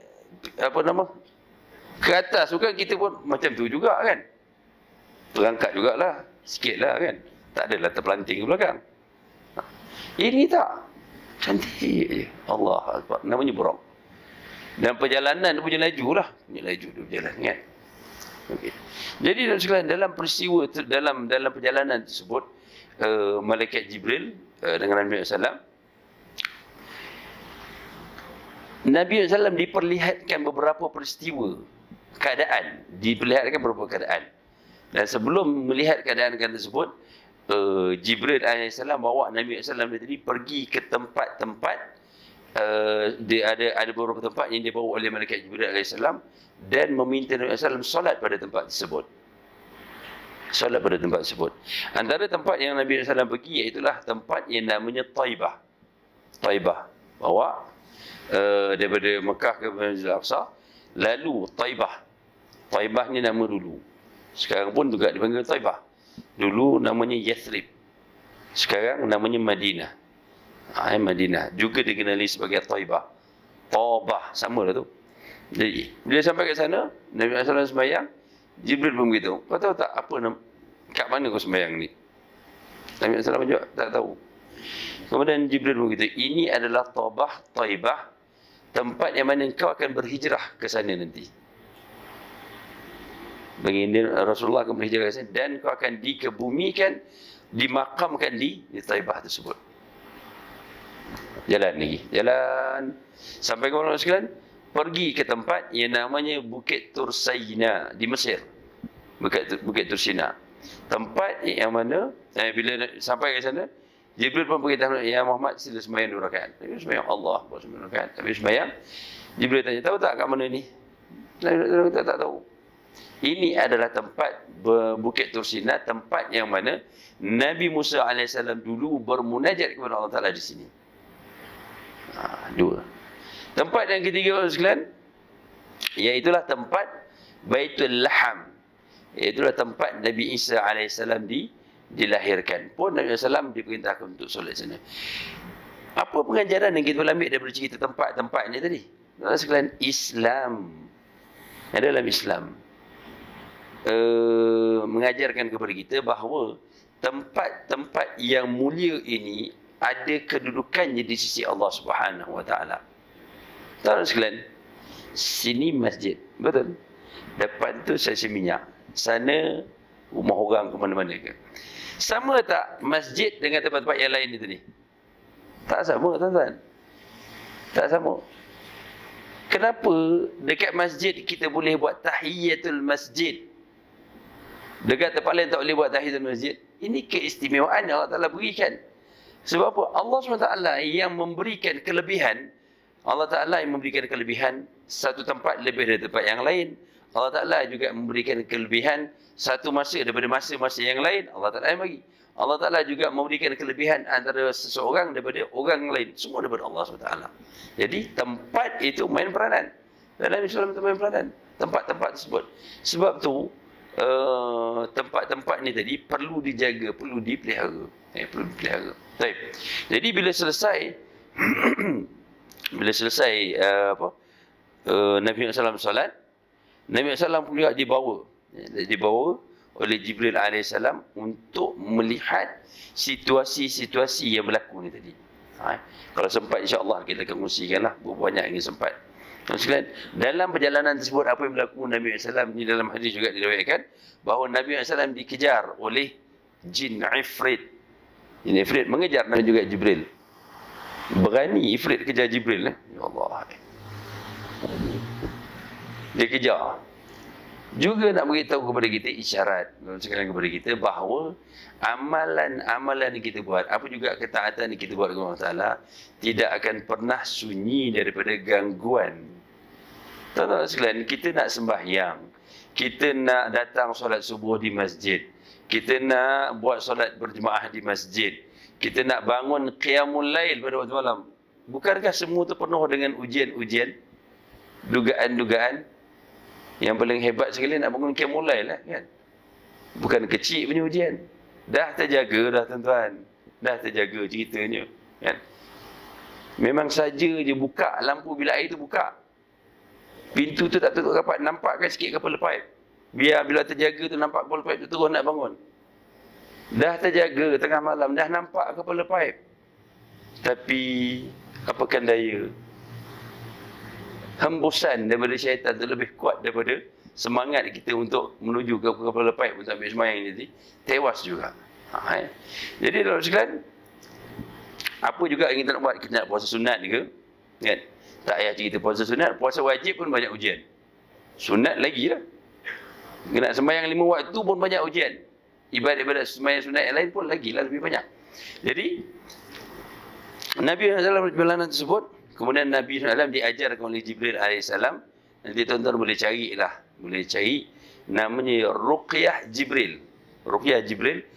ke atas, bukan kita pun macam tu juga kan. Terangkat jugalah, sikit lah kan. Tak adalah terpelanting ke belakang. Ini tak. Cantik je. Allah Akbar. Namanya buraq. Dan perjalanan dia punya laju lah. Punya laju dia berjalan kan. Okay. Jadi dalam peristiwa, dalam perjalanan tersebut, Malaikat Jibril dengan Nabi SAW, Nabi SAW diperlihatkan beberapa peristiwa keadaan, diperlihatkan beberapa keadaan. Dan sebelum melihat keadaan tersebut, Jibril AS bawa Nabi SAW tadi pergi ke tempat-tempat, dia ada beberapa tempat yang dibawa oleh Malaikat Jibril AS, dan meminta Nabi SAW solat pada tempat tersebut. Solat pada tempat tersebut. Antara tempat yang Nabi SAW pergi, iaitulah tempat yang namanya Taibah. Taibah. Bawa daripada Mekah ke Masjidil Aqsa, lalu Taibah. Taibah ni nama dulu. Sekarang pun juga dipanggil Taibah. Dulu namanya Yathrib. Sekarang namanya Madinah. Madinah. Juga dikenali sebagai Taibah. Tabah. Sama lah tu. Jadi, bila sampai ke sana, Nabi SAW sembahyang, Jibril pun beritahu, kau tahu tak apa kat mana kau sembahyang ni? Nabi SAW juga tak tahu. Kemudian Jibril pun beritahu, ini adalah Taibah, tempat yang mana kau akan berhijrah ke sana nanti. Baginda Rasulullah akan berhijrah ke sana, dan kau akan dikebumikan, dimakamkan di Taibah tersebut. Jalan lagi. Jalan. Sampai ke mana sekalian? Pergi ke tempat yang namanya Bukit Tursaina di Mesir. Bukit Tursaina. Tempat yang mana, bila sampai ke sana, Jibril pun beritahu, ya Muhammad, sila sembahyang 2 rakaat. Nabi sembahyang, Allah buat sembahyang 2 rakaat. Nabi sembahyang. Jibril tanya, tahu tak kat mana ni? Nabi tak tahu. Ini adalah tempat Bukit Tursaina, tempat yang mana Nabi Musa AS dulu bermunajat kepada Allah Ta'ala di sini. 2. Tempat yang ketiga, sekalian, iaitulah tempat Baitul Laham. Iaitulah tempat Nabi Isa AS dilahirkan. Pun Nabi SAW diperintahkan untuk solat sana. Apa pengajaran yang kita boleh ambil daripada cerita tempat-tempat ni tadi? Sekalian, Islam. Dalam Islam mengajarkan kepada kita bahawa tempat-tempat yang mulia ini ada kedudukannya di sisi Allah Subhanahu Wa Taala. Tahu sekalian, sini masjid, betul? Depan tu stesen minyak, sana rumah orang ke mana-mana ke. Sama tak masjid dengan tempat-tempat yang lain itu ni? Tak sama, tuan-tuan. Tak sama. Kenapa dekat masjid kita boleh buat tahiyatul masjid? Dekat tempat lain tak boleh buat tahiyatul masjid? Ini keistimewaan yang Allah Ta'ala berikan. Sebab apa? Allah SWT yang memberikan kelebihan. Allah Ta'ala yang memberikan kelebihan satu tempat lebih dari tempat yang lain. Allah Ta'ala juga memberikan kelebihan satu masa daripada masa-masa yang lain. Allah Ta'ala yang bagi. Allah Ta'ala juga memberikan kelebihan antara seseorang daripada orang lain. Semua daripada Allah SWT. Jadi tempat itu main peranan. Dalam Islam itu main peranan. Tempat-tempat tersebut. Sebab tu tempat-tempat ni tadi perlu dijaga, perlu dipelihara. Perlu dipelihara. Baik. Jadi bila selesai Nabi SAW solat, Nabi SAW pun juga dibawa oleh Jibril AS untuk melihat situasi-situasi yang berlaku ni tadi. Kalau sempat, insya-Allah kita akan kongsikanlah berapa banyak yang sempat. Dalam perjalanan tersebut, apa yang berlaku Nabi SAW ni, dalam hadis juga diriwayatkan bahawa Nabi SAW dikejar oleh jin Ifrit. Jin Ifrit mengejar Nabi juga Jibril. Berani Ifrit kejar Jibril. Ya Allah. Dia kejar. Juga nak beritahu kepada kita isyarat, sekalian kepada kita bahawa amalan-amalan yang kita buat, apa juga ketaatan yang kita buat kepada Allah Ta'ala, tidak akan pernah sunyi daripada gangguan. Tuan-tuan sekalian, kita nak sembahyang, kita nak datang solat subuh di masjid, kita nak buat solat berjemaah di masjid, kita nak bangun qiyamul lail pada waktu malam. Bukankah semua itu penuh dengan ujian-ujian, dugaan-dugaan? Yang paling hebat sekali nak bangun qiyamul lail lah, kan? Bukan kecil punya ujian. Dah terjaga dah, tuan-tuan. Dah terjaga ceritanya, kan? Memang saja je buka lampu bilik air tu buka. Pintu tu tak tutup rapat, nampakkan sikit kepala paip. Biar bila terjaga tu nampak kepala paip tu terus nak bangun. Dah terjaga tengah malam, dah nampak kepala paip. Tapi apakan daya, hembusan daripada syaitan tu lebih kuat daripada semangat kita untuk menuju ke kepala paip untuk ambil sembahyang ni tadi. Tewas juga. Jadi dalam sekalian, apa juga yang kita nak buat? Kita nak puasa sunat ke? Kan? Tak payah cerita puasa sunat, puasa wajib pun banyak ujian. Sunat lagi lah. Nak sembahyang 5 waktu pun banyak ujian. Ibadat-ibadat sembahyang sunat yang lain pun lagi lah lebih banyak. Jadi Nabi SAW perjalanan tersebut, kemudian Nabi SAW diajarkan oleh Jibril AS. Nanti tuan-tuan boleh carilah, boleh cari namanya Ruqyah Jibril. Ruqyah Jibril.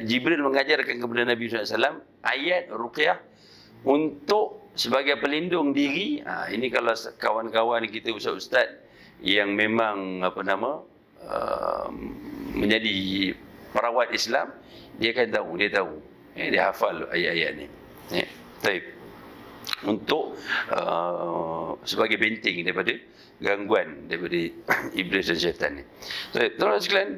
Jibril mengajarkan kepada Nabi SAW ayat Ruqyah untuk sebagai pelindung diri. Ini kalau kawan-kawan kita ustaz-ustaz yang memang menjadi perawat Islam, dia akan tahu, dia hafal ayat-ayat ni. Baik. Untuk sebagai benteng daripada gangguan daripada iblis dan syaitan ni. Baik, tuan-tuan sekalian,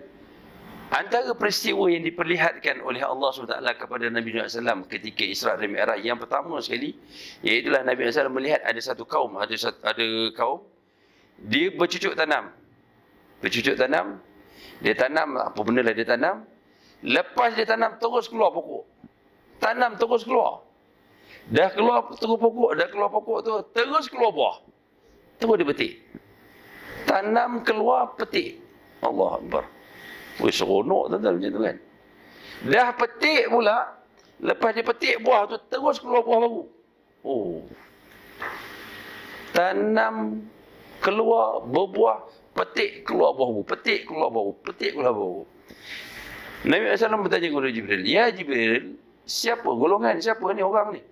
antara peristiwa yang diperlihatkan oleh Allah SWT kepada Nabi SAW ketika Isra' dan Mi'raj yang pertama sekali, iaitulah Nabi SAW melihat ada satu kaum, ada kaum dia bercucuk tanam. Dia tanam apa benda lah dia tanam. Lepas dia tanam terus keluar pokok. Tanam terus keluar. Dah keluar terus pokok, tu terus keluar buah. Terus dia petik. Tanam keluar petik. Allah Akbar. Wih, seronok tuan-tuan macam tu kan. Dah petik pula, lepas dia petik buah tu terus keluar buah baru. Oh. Tanam keluar berbuah, petik keluar buah baru, petik keluar baru. Nabi SAW bertanya kepada Jibril, "Ya Jibril, siapa golongan, siapa ni orang ni?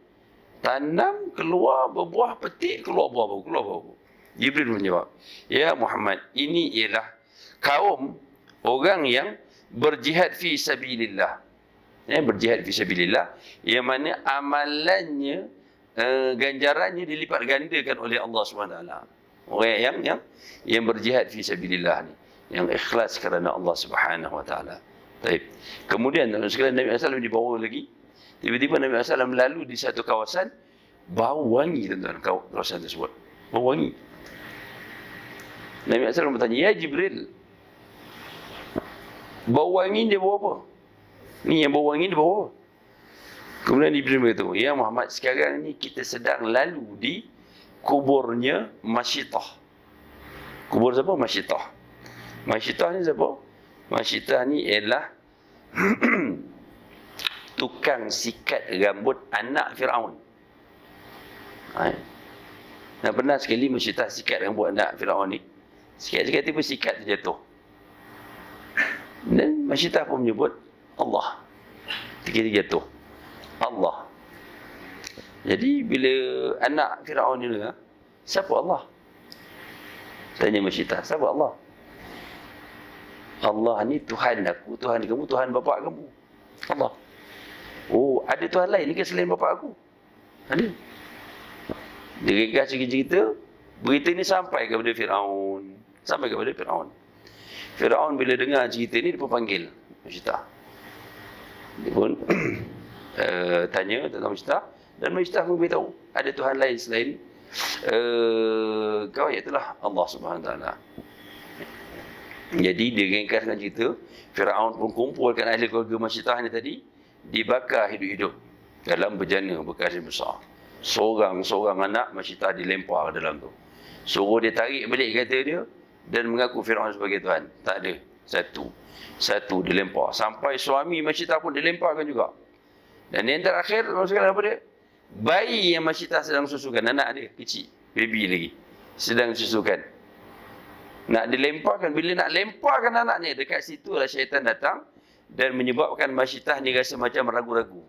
Tanam keluar berbuah, petik keluar buah baru, Jibril menjawab, "Ya Muhammad, ini ialah kaum orang yang berjihad fi sabilillah." Berjihad fi sabilillah, yang mana amalannya, ganjarannya dilipat gandakan oleh Allah SWT. Orang yang berjihad fi sabilillah ni, yang ikhlas kerana Allah Subhanahu Wa Taala. Baik. Kemudian sekalian Nabi SAW dibawa lagi. Tiba-tiba Nabi SAW lalu di satu kawasan, bau wangi tuan-tuan, kawasan tersebut. Bau wangi. Nabi SAW bertanya, "Ya Jibril, bau wangi dia bau apa? Ni yang bau wangi dia bau apa?" Kemudian Jibril berkata, "Ya Muhammad, sekarang ni kita sedang lalu di kuburnya Masyitah." Kubur siapa? Masyitah. Masyitah ni siapa? Masyitah ni ialah tukang sikat rambut anak Firaun. Nah, pernah sekali Masyitah sikat rambut anak Firaun ni. Sikat-sikat tiba sikat terjatuh. Dan Masyitah pun menyebut Allah. Ketika jatuh, Allah. Jadi bila anak Firaun ni dengar, siapa Allah? Tanya Masyitah, siapa Allah? Allah ni Tuhan aku, Tuhan kamu, Tuhan bapa kamu. Allah. Oh, ada Tuhan lain ke selain bapa aku? Ada. Dia ringkas cerita, berita ni sampai kepada Firaun. Firaun bila dengar cerita ni, dia pun panggil Masyitah. Dia pun tanya tentang Masyitah, dan Masyitah pun beritahu ada Tuhan lain selain kau, iaitulah Allah Subhanahu Wa Taala. Jadi dia ringkaskan cerita, Firaun pun kumpulkan ahli keluarga Masyitah ni tadi, dibakar hidup-hidup dalam bejana bekas yang besar. Seorang anak Masyitah dilempar ke dalam tu. Suruh dia tarik balik kereta dia dan mengaku Firaun sebagai Tuhan. Tak ada. Satu dilempar. Sampai suami Masyitah pun dilemparkan juga. Dan yang terakhir, sekali apa dia? Bayi yang Masyitah sedang susukan, anak dia kecil, baby lagi, sedang susukan. Nak dilemparkan, bila nak lemparkan anaknya, dekat situlah syaitan datang dan menyebabkan Masyitah ni rasa macam ragu-ragu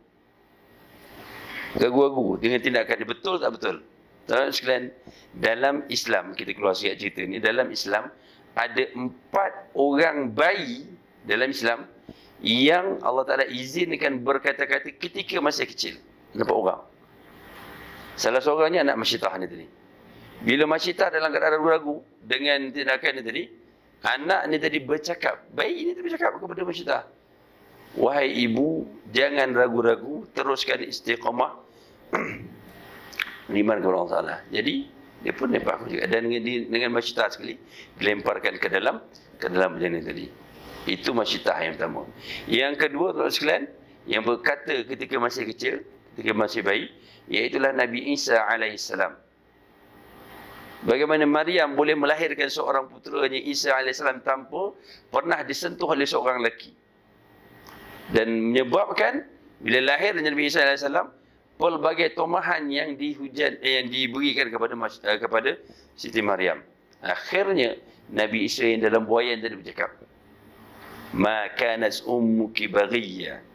dengan tindakan dia. Betul tak betul? Tuan-tuan sekalian, dalam Islam, kita keluar sikit cerita ni, dalam Islam ada 4 orang bayi dalam Islam yang Allah Ta'ala izinkan berkata-kata ketika masih kecil. 4 orang. Salah seorangnya anak Masyitah ni tadi. Bila Masyitah dalam keadaan ragu-ragu dengan tindakan ni tadi, anak ni tadi bercakap, bayi ni tadi bercakap kepada Masyitah, wahai ibu, jangan ragu-ragu, teruskan istiqamah beriman kepada Allah Ta'ala. Jadi dia pun lempar juga, dan dengan Masyitah sekali dilemparkan ke dalam perjalanan tadi. Itu Masyitah yang pertama. Yang kedua, tuan-tuan sekalian, yang berkata ketika masih kecil, ketika masih bayi, iaitulah Nabi Isa alaihissalam. Bagaimana Maryam boleh melahirkan seorang puteranya Isa alaihissalam tanpa pernah disentuh oleh seorang lelaki. Dan menyebabkan bila lahir Nabi Isa alaihissalam, pelbagai tomahan yang diberikan kepada Siti Maryam. Akhirnya Nabi Isa yang dalam buaian tadi bercakap, "Ma kanat ummuki baghiyya."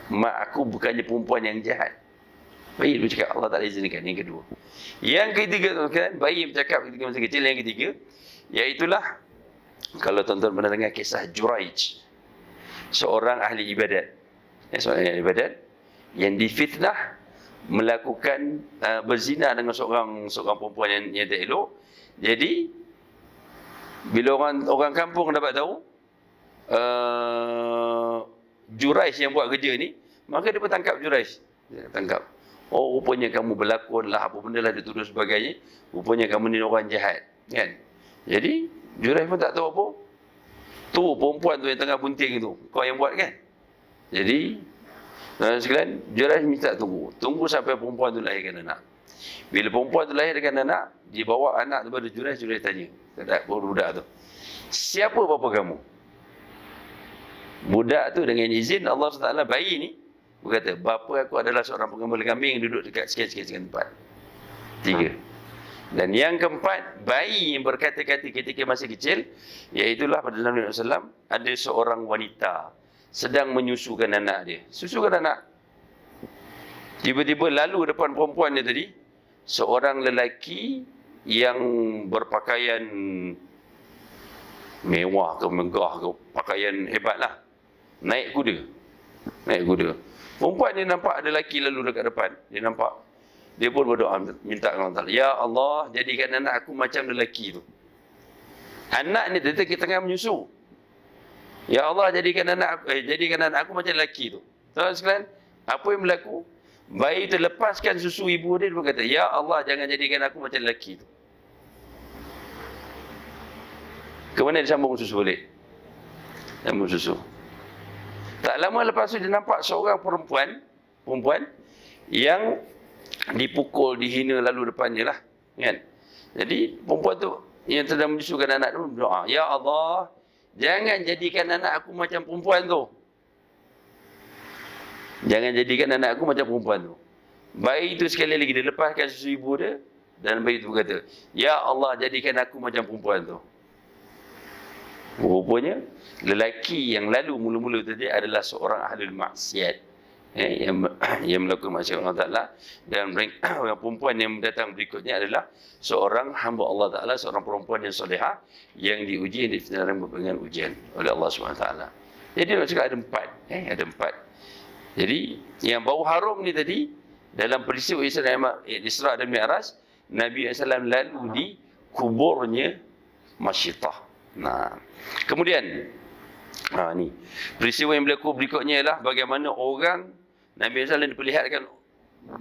Mak aku bukannya perempuan yang jahat. Bayi bercakap, Allah tak izinkan. Yang kedua. Yang ketiga, tuan-tuan, bayi bercakap ketika masih kecil. Yang ketiga, iaitulah, kalau tuan-tuan pernah dengar kisah Juraij, seorang ahli ibadat. Seorang ahli ibadat yang difitnah melakukan berzina dengan seorang perempuan yang tak elok. Jadi bila orang kampung dapat tahu Juraij yang buat kerja ni, maka dia pun tangkap Juraij. Dia tangkap. Oh, rupanya kamu berlakon lah, apa benda lah dia tuduh sebagainya. Rupanya kamu ni orang jahat, kan? Jadi Juraij pun tak tahu apa. Tu perempuan tu yang tengah bunting tu, kau yang buat, kan? Jadi sekalian, Juraij minta tunggu sampai perempuan tu lahirkan anak. Bila perempuan tu lahirkan anak, dia bawa anak tu pada Juraij. Juraij tanya kepada budak tu, siapa bapa kamu? Budak tu dengan izin Allah SWT, bayi ni berkata, bapa aku adalah seorang pengembala kambing yang duduk dekat sekian tempat. 3. Dan yang keempat, bayi yang berkata-kata ketika masih kecil, iaitulah pada Nabi SAW, ada seorang wanita sedang menyusukan anak dia. Susukan anak. Tiba-tiba lalu depan perempuan dia tadi, seorang lelaki yang berpakaian mewah ke megah ke, pakaian hebat lah. Naik kuda. Perempuan dia nampak ada lelaki lalu dekat depan. Dia nampak. Dia pun berdoa minta kepada Allah Ta'ala, ya Allah, jadikan anak aku macam lelaki tu. Anak ni dia tengah menyusu. Ya Allah, jadikan anak aku macam lelaki tu. Tuan-tuan sekalian, apa yang berlaku? Bayi tu lepaskan susu ibu dia berkata, ya Allah, jangan jadikan aku macam lelaki tu. Kemana dia sambung susu balik? Sambung susu. Tak lama lepas tu dia nampak seorang perempuan yang dipukul, dihina lalu depannya lah, kan? Jadi perempuan tu yang sedang menyusukan anak tu berdoa, ya Allah, jangan jadikan anak aku macam perempuan tu. Jangan jadikan anak aku macam perempuan tu. Bayi tu sekali lagi dia lepaskan susu ibu dia, dan bayi tu berkata, ya Allah, jadikan aku macam perempuan tu. Rupanya lelaki yang lalu mula-mula tadi adalah seorang ahlul maksiat, yang melakukan maksiat Allah Ta'ala. Dan orang perempuan yang datang berikutnya adalah seorang hamba Allah Ta'ala, seorang perempuan yang solehah, yang diuji, yang difitnah dengan ujian oleh Allah SWT. Jadi nak cakap ada 4. Ada 4. Jadi yang bau harum ni tadi, dalam peristiwa Isra dan Mi'raj, Nabi SAW lalu di kuburnya Masyitah. Nah, kemudian ni peristiwa yang berlaku berikutnya ialah bagaimana orang Nabi SAW diperlihatkan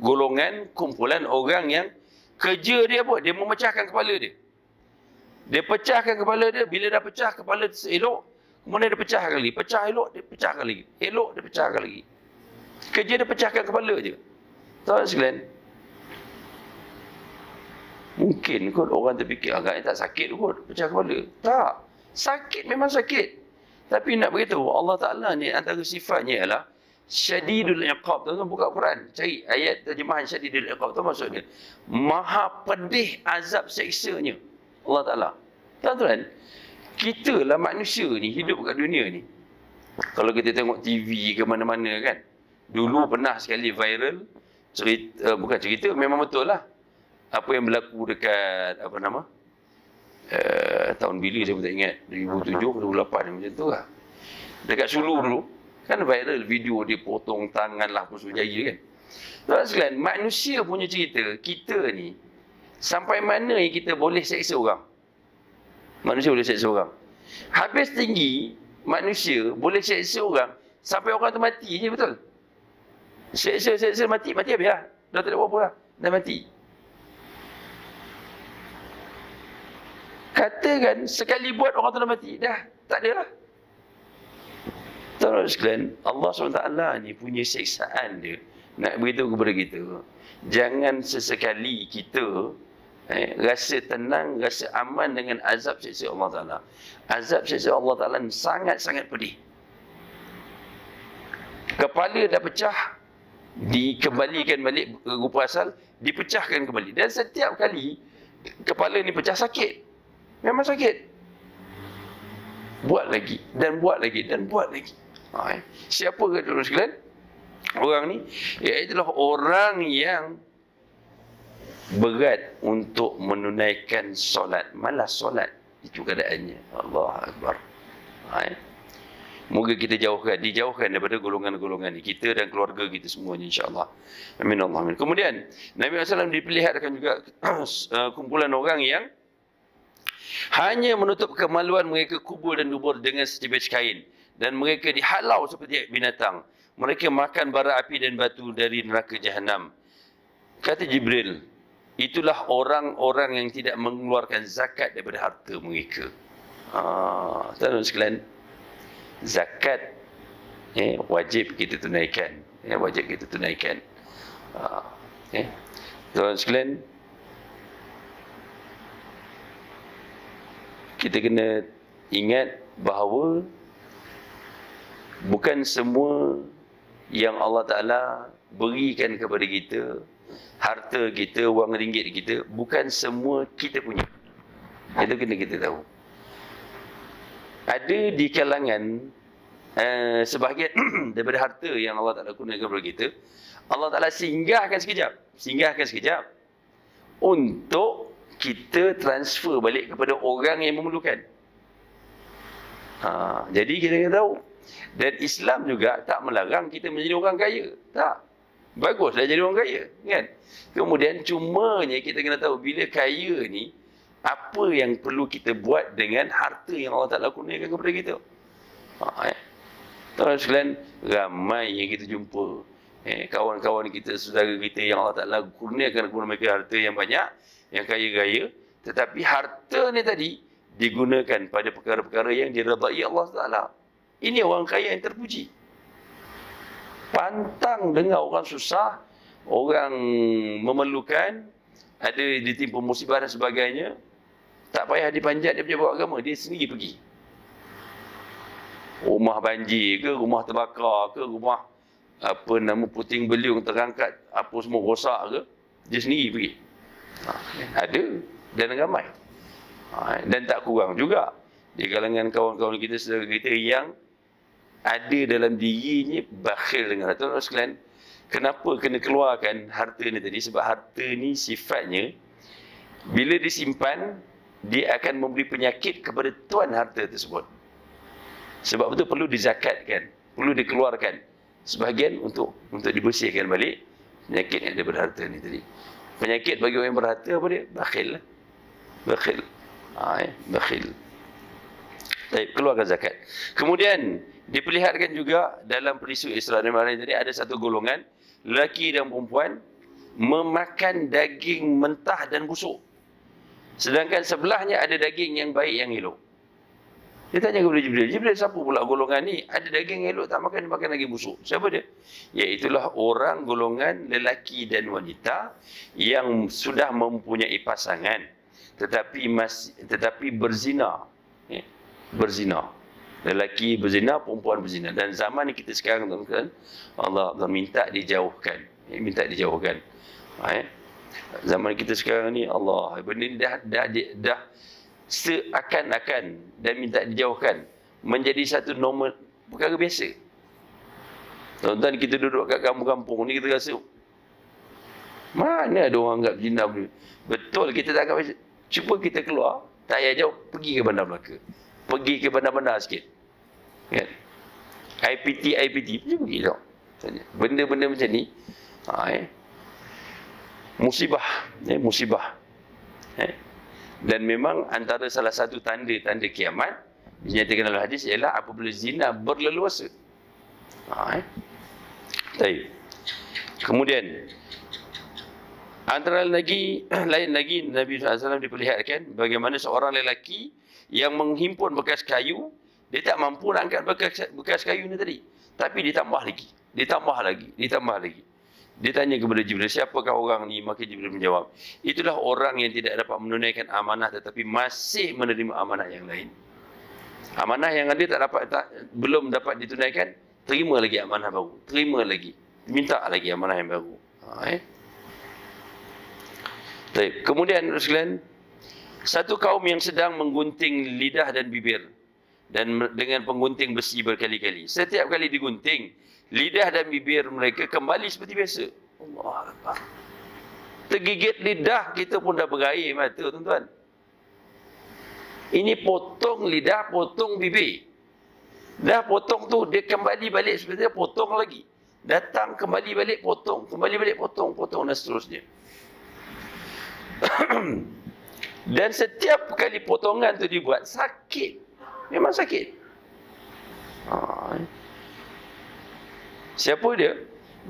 golongan, kumpulan orang yang kerja dia apa? Dia memecahkan kepala dia. Dia pecahkan kepala dia. Bila dah pecah kepala dia elok, kemudian dia pecahkan lagi. Pecah elok, dia pecahkan lagi. Elok, dia pecahkan lagi. Kerja dia pecahkan kepala je. Tahu sekalian? Mungkin kot orang terfikir agaknya tak sakit kot pecah kepala. Tak. Sakit memang sakit. Tapi nak beritahu, Allah Ta'ala ni antara sifatnya ialah syadidul iqab. Tuan-tuan buka Quran, cari ayat terjemahan syadidul iqab tu maksudnya maha pedih azab seksanya Allah Ta'ala. Tuan-tuan, kita lah manusia ni hidup kat dunia ni. Kalau kita tengok TV ke mana-mana kan, dulu pernah sekali viral cerita, bukan cerita, memang betul lah, apa yang berlaku dekat apa nama tahun bila saya pun tak ingat, 2007 2008 macam tu lah, dekat Sulu dulu kan viral video dia potong tangan lah musuh jaya kan. Tuan sekalian, manusia punya cerita, kita ni sampai mana yang kita boleh seksa orang? Manusia boleh seksa orang. Habis tinggi manusia boleh seksa orang sampai orang tu mati je, betul? Seksa mati habis lah. Dah tak ada apa-apa lah. Dah mati. Katakan sekali buat orang tu dah mati, dah tak ada lah. Tuan-tuan sekalian, Allah SWT ni punya siksaan dia nak beritahu kepada kita, jangan sesekali kita rasa tenang, rasa aman dengan azab siksa Allah Ta'ala. Azab siksa Allah Ta'ala sangat-sangat pedih. Kepala dah pecah, dikembalikan balik ke rupa asal, dipecahkan kembali. Dan setiap kali kepala ni pecah, sakit. Memang sakit. Buat lagi, dan buat lagi, dan buat lagi. Siapa ke tuan sekalian? Orang ni, iaitulah orang yang berat untuk menunaikan solat, malas solat. Itu keadaannya. Allah Akbar. Moga kita dijauhkan daripada golongan-golongan ni, kita dan keluarga kita semuanya, insya-Allah. Amin Allah amin. Kemudian Nabi SAW diperlihatkan juga kumpulan orang yang hanya menutup kemaluan mereka, kubur dan dubur dengan setipis kain, dan mereka dihalau seperti binatang. Mereka makan bara api dan batu dari neraka Jahanam. Kata Jibril, itulah orang-orang yang tidak mengeluarkan zakat daripada harta mereka. Tuan-tuan sekalian, zakat wajib kita tunaikan. Wajib kita tunaikan. Tuan-tuan sekalian, kita kena ingat bahawa bukan semua yang Allah Ta'ala berikan kepada kita, harta kita, wang ringgit kita, bukan semua kita punya. Itu kena kita tahu. Ada di kalangan sebahagian daripada harta yang Allah Ta'ala gunakan kepada kita, Allah Ta'ala singgahkan sekejap untuk kita transfer balik kepada orang yang memerlukan. Jadi kita kena tahu. Dan Islam juga tak melarang kita menjadi orang kaya. Tak. Baguslah jadi orang kaya, kan? Kemudian cumanya kita kena tahu, bila kaya ni, apa yang perlu kita buat dengan harta yang Allah Ta'ala kurniakan kepada kita. Tuan-tuan sekalian, ramai yang kita jumpa, kawan-kawan kita, saudara kita yang Allah Ta'ala kurniakan kepada mereka harta yang banyak, yang kaya-kaya, tetapi harta ni tadi digunakan pada perkara-perkara yang diredai Allah Ta'ala. Ini orang kaya yang terpuji. Pantang dengar orang susah, orang memerlukan, ada ditimpa musibah dan sebagainya, tak payah dipanjat dia punya bawa agama, dia sendiri pergi. Rumah banjir ke, rumah terbakar ke, rumah puting beliung terangkat, apa semua rosak ke, dia sendiri pergi. Ada, dan ramai. Dan tak kurang juga di kalangan kawan-kawan kita, saudara kita yang ada dalam dirinya bakhil dengan harta. Tuan-tuan sekalian, kenapa kena keluarkan harta ni tadi? Sebab harta ni sifatnya, bila disimpan, dia akan memberi penyakit kepada tuan harta tersebut. Sebab itu perlu dizakatkan, perlu dikeluarkan sebahagian untuk dibersihkan balik penyakit yang ada pada harta ni tadi. Penyakit bagi orang yang berharta apa dia? Bakhil lah. Bakhil. Bakhil. Baik, keluarkan zakat. Kemudian diperlihatkan juga dalam peristiwa Isra dan Mi'raj tadi, ada satu golongan lelaki dan perempuan memakan daging mentah dan busuk, sedangkan sebelahnya ada daging yang baik yang elok. Dia tanya kepada Jibril, siapa pula golongan ni? Ada daging elok tak makan, dia makan daging busuk. Siapa dia? Iaitulah orang golongan lelaki dan wanita yang sudah mempunyai pasangan tetapi berzina. Berzina. Lelaki berzina, perempuan berzina. Dan zaman ni kita sekarang, tuan-tuan, Allah minta dijauhkan. Minta dijauhkan. Zaman kita sekarang ni, Allah, benda ni dah seakan-akan dan minta dijauhkan, menjadi satu normal, perkara biasa. Tuan-tuan, kita duduk kat kampung-kampung ni, kita rasa mana ada orang anggap zina boleh. Betul, kita tak anggap biasa. Cuba kita keluar, tak payah jauh, pergi ke Bandar Melaka, pergi ke bandar-bandar sikit, kan? IPT pergi tau. Benda-benda macam ni Musibah, musibah. Dan memang antara salah satu tanda-tanda kiamat dinyatakan dalam hadis ialah apabila zina berleluasa. Baik. Kemudian antara lain lagi Nabi SAW diperlihatkan bagaimana seorang lelaki yang menghimpun bekas kayu, dia tak mampu nak angkat bekas kayu ni tadi, tapi ditambah lagi. Dia tanya kepada Jibril, siapakah orang ni? Maka Jibril menjawab, itulah orang yang tidak dapat menunaikan amanah tetapi masih menerima amanah yang lain. Amanah yang ada belum dapat ditunaikan, terima lagi amanah baru, terima lagi, minta lagi amanah yang baru. Kemudian sekalian, satu kaum yang sedang menggunting lidah dan bibir dan dengan penggunting besi berkali-kali. Setiap kali digunting, lidah dan bibir mereka kembali seperti biasa. Allah Akbar. Tergigit lidah, kita pun dah berair mata, tuan-tuan. Ini potong lidah, potong bibir. Dah potong tu, dia kembali balik seperti dia, potong lagi. Datang, kembali balik, potong. Kembali balik, potong dan seterusnya. Dan setiap kali potongan tu dibuat, sakit. Memang sakit. Siapa dia?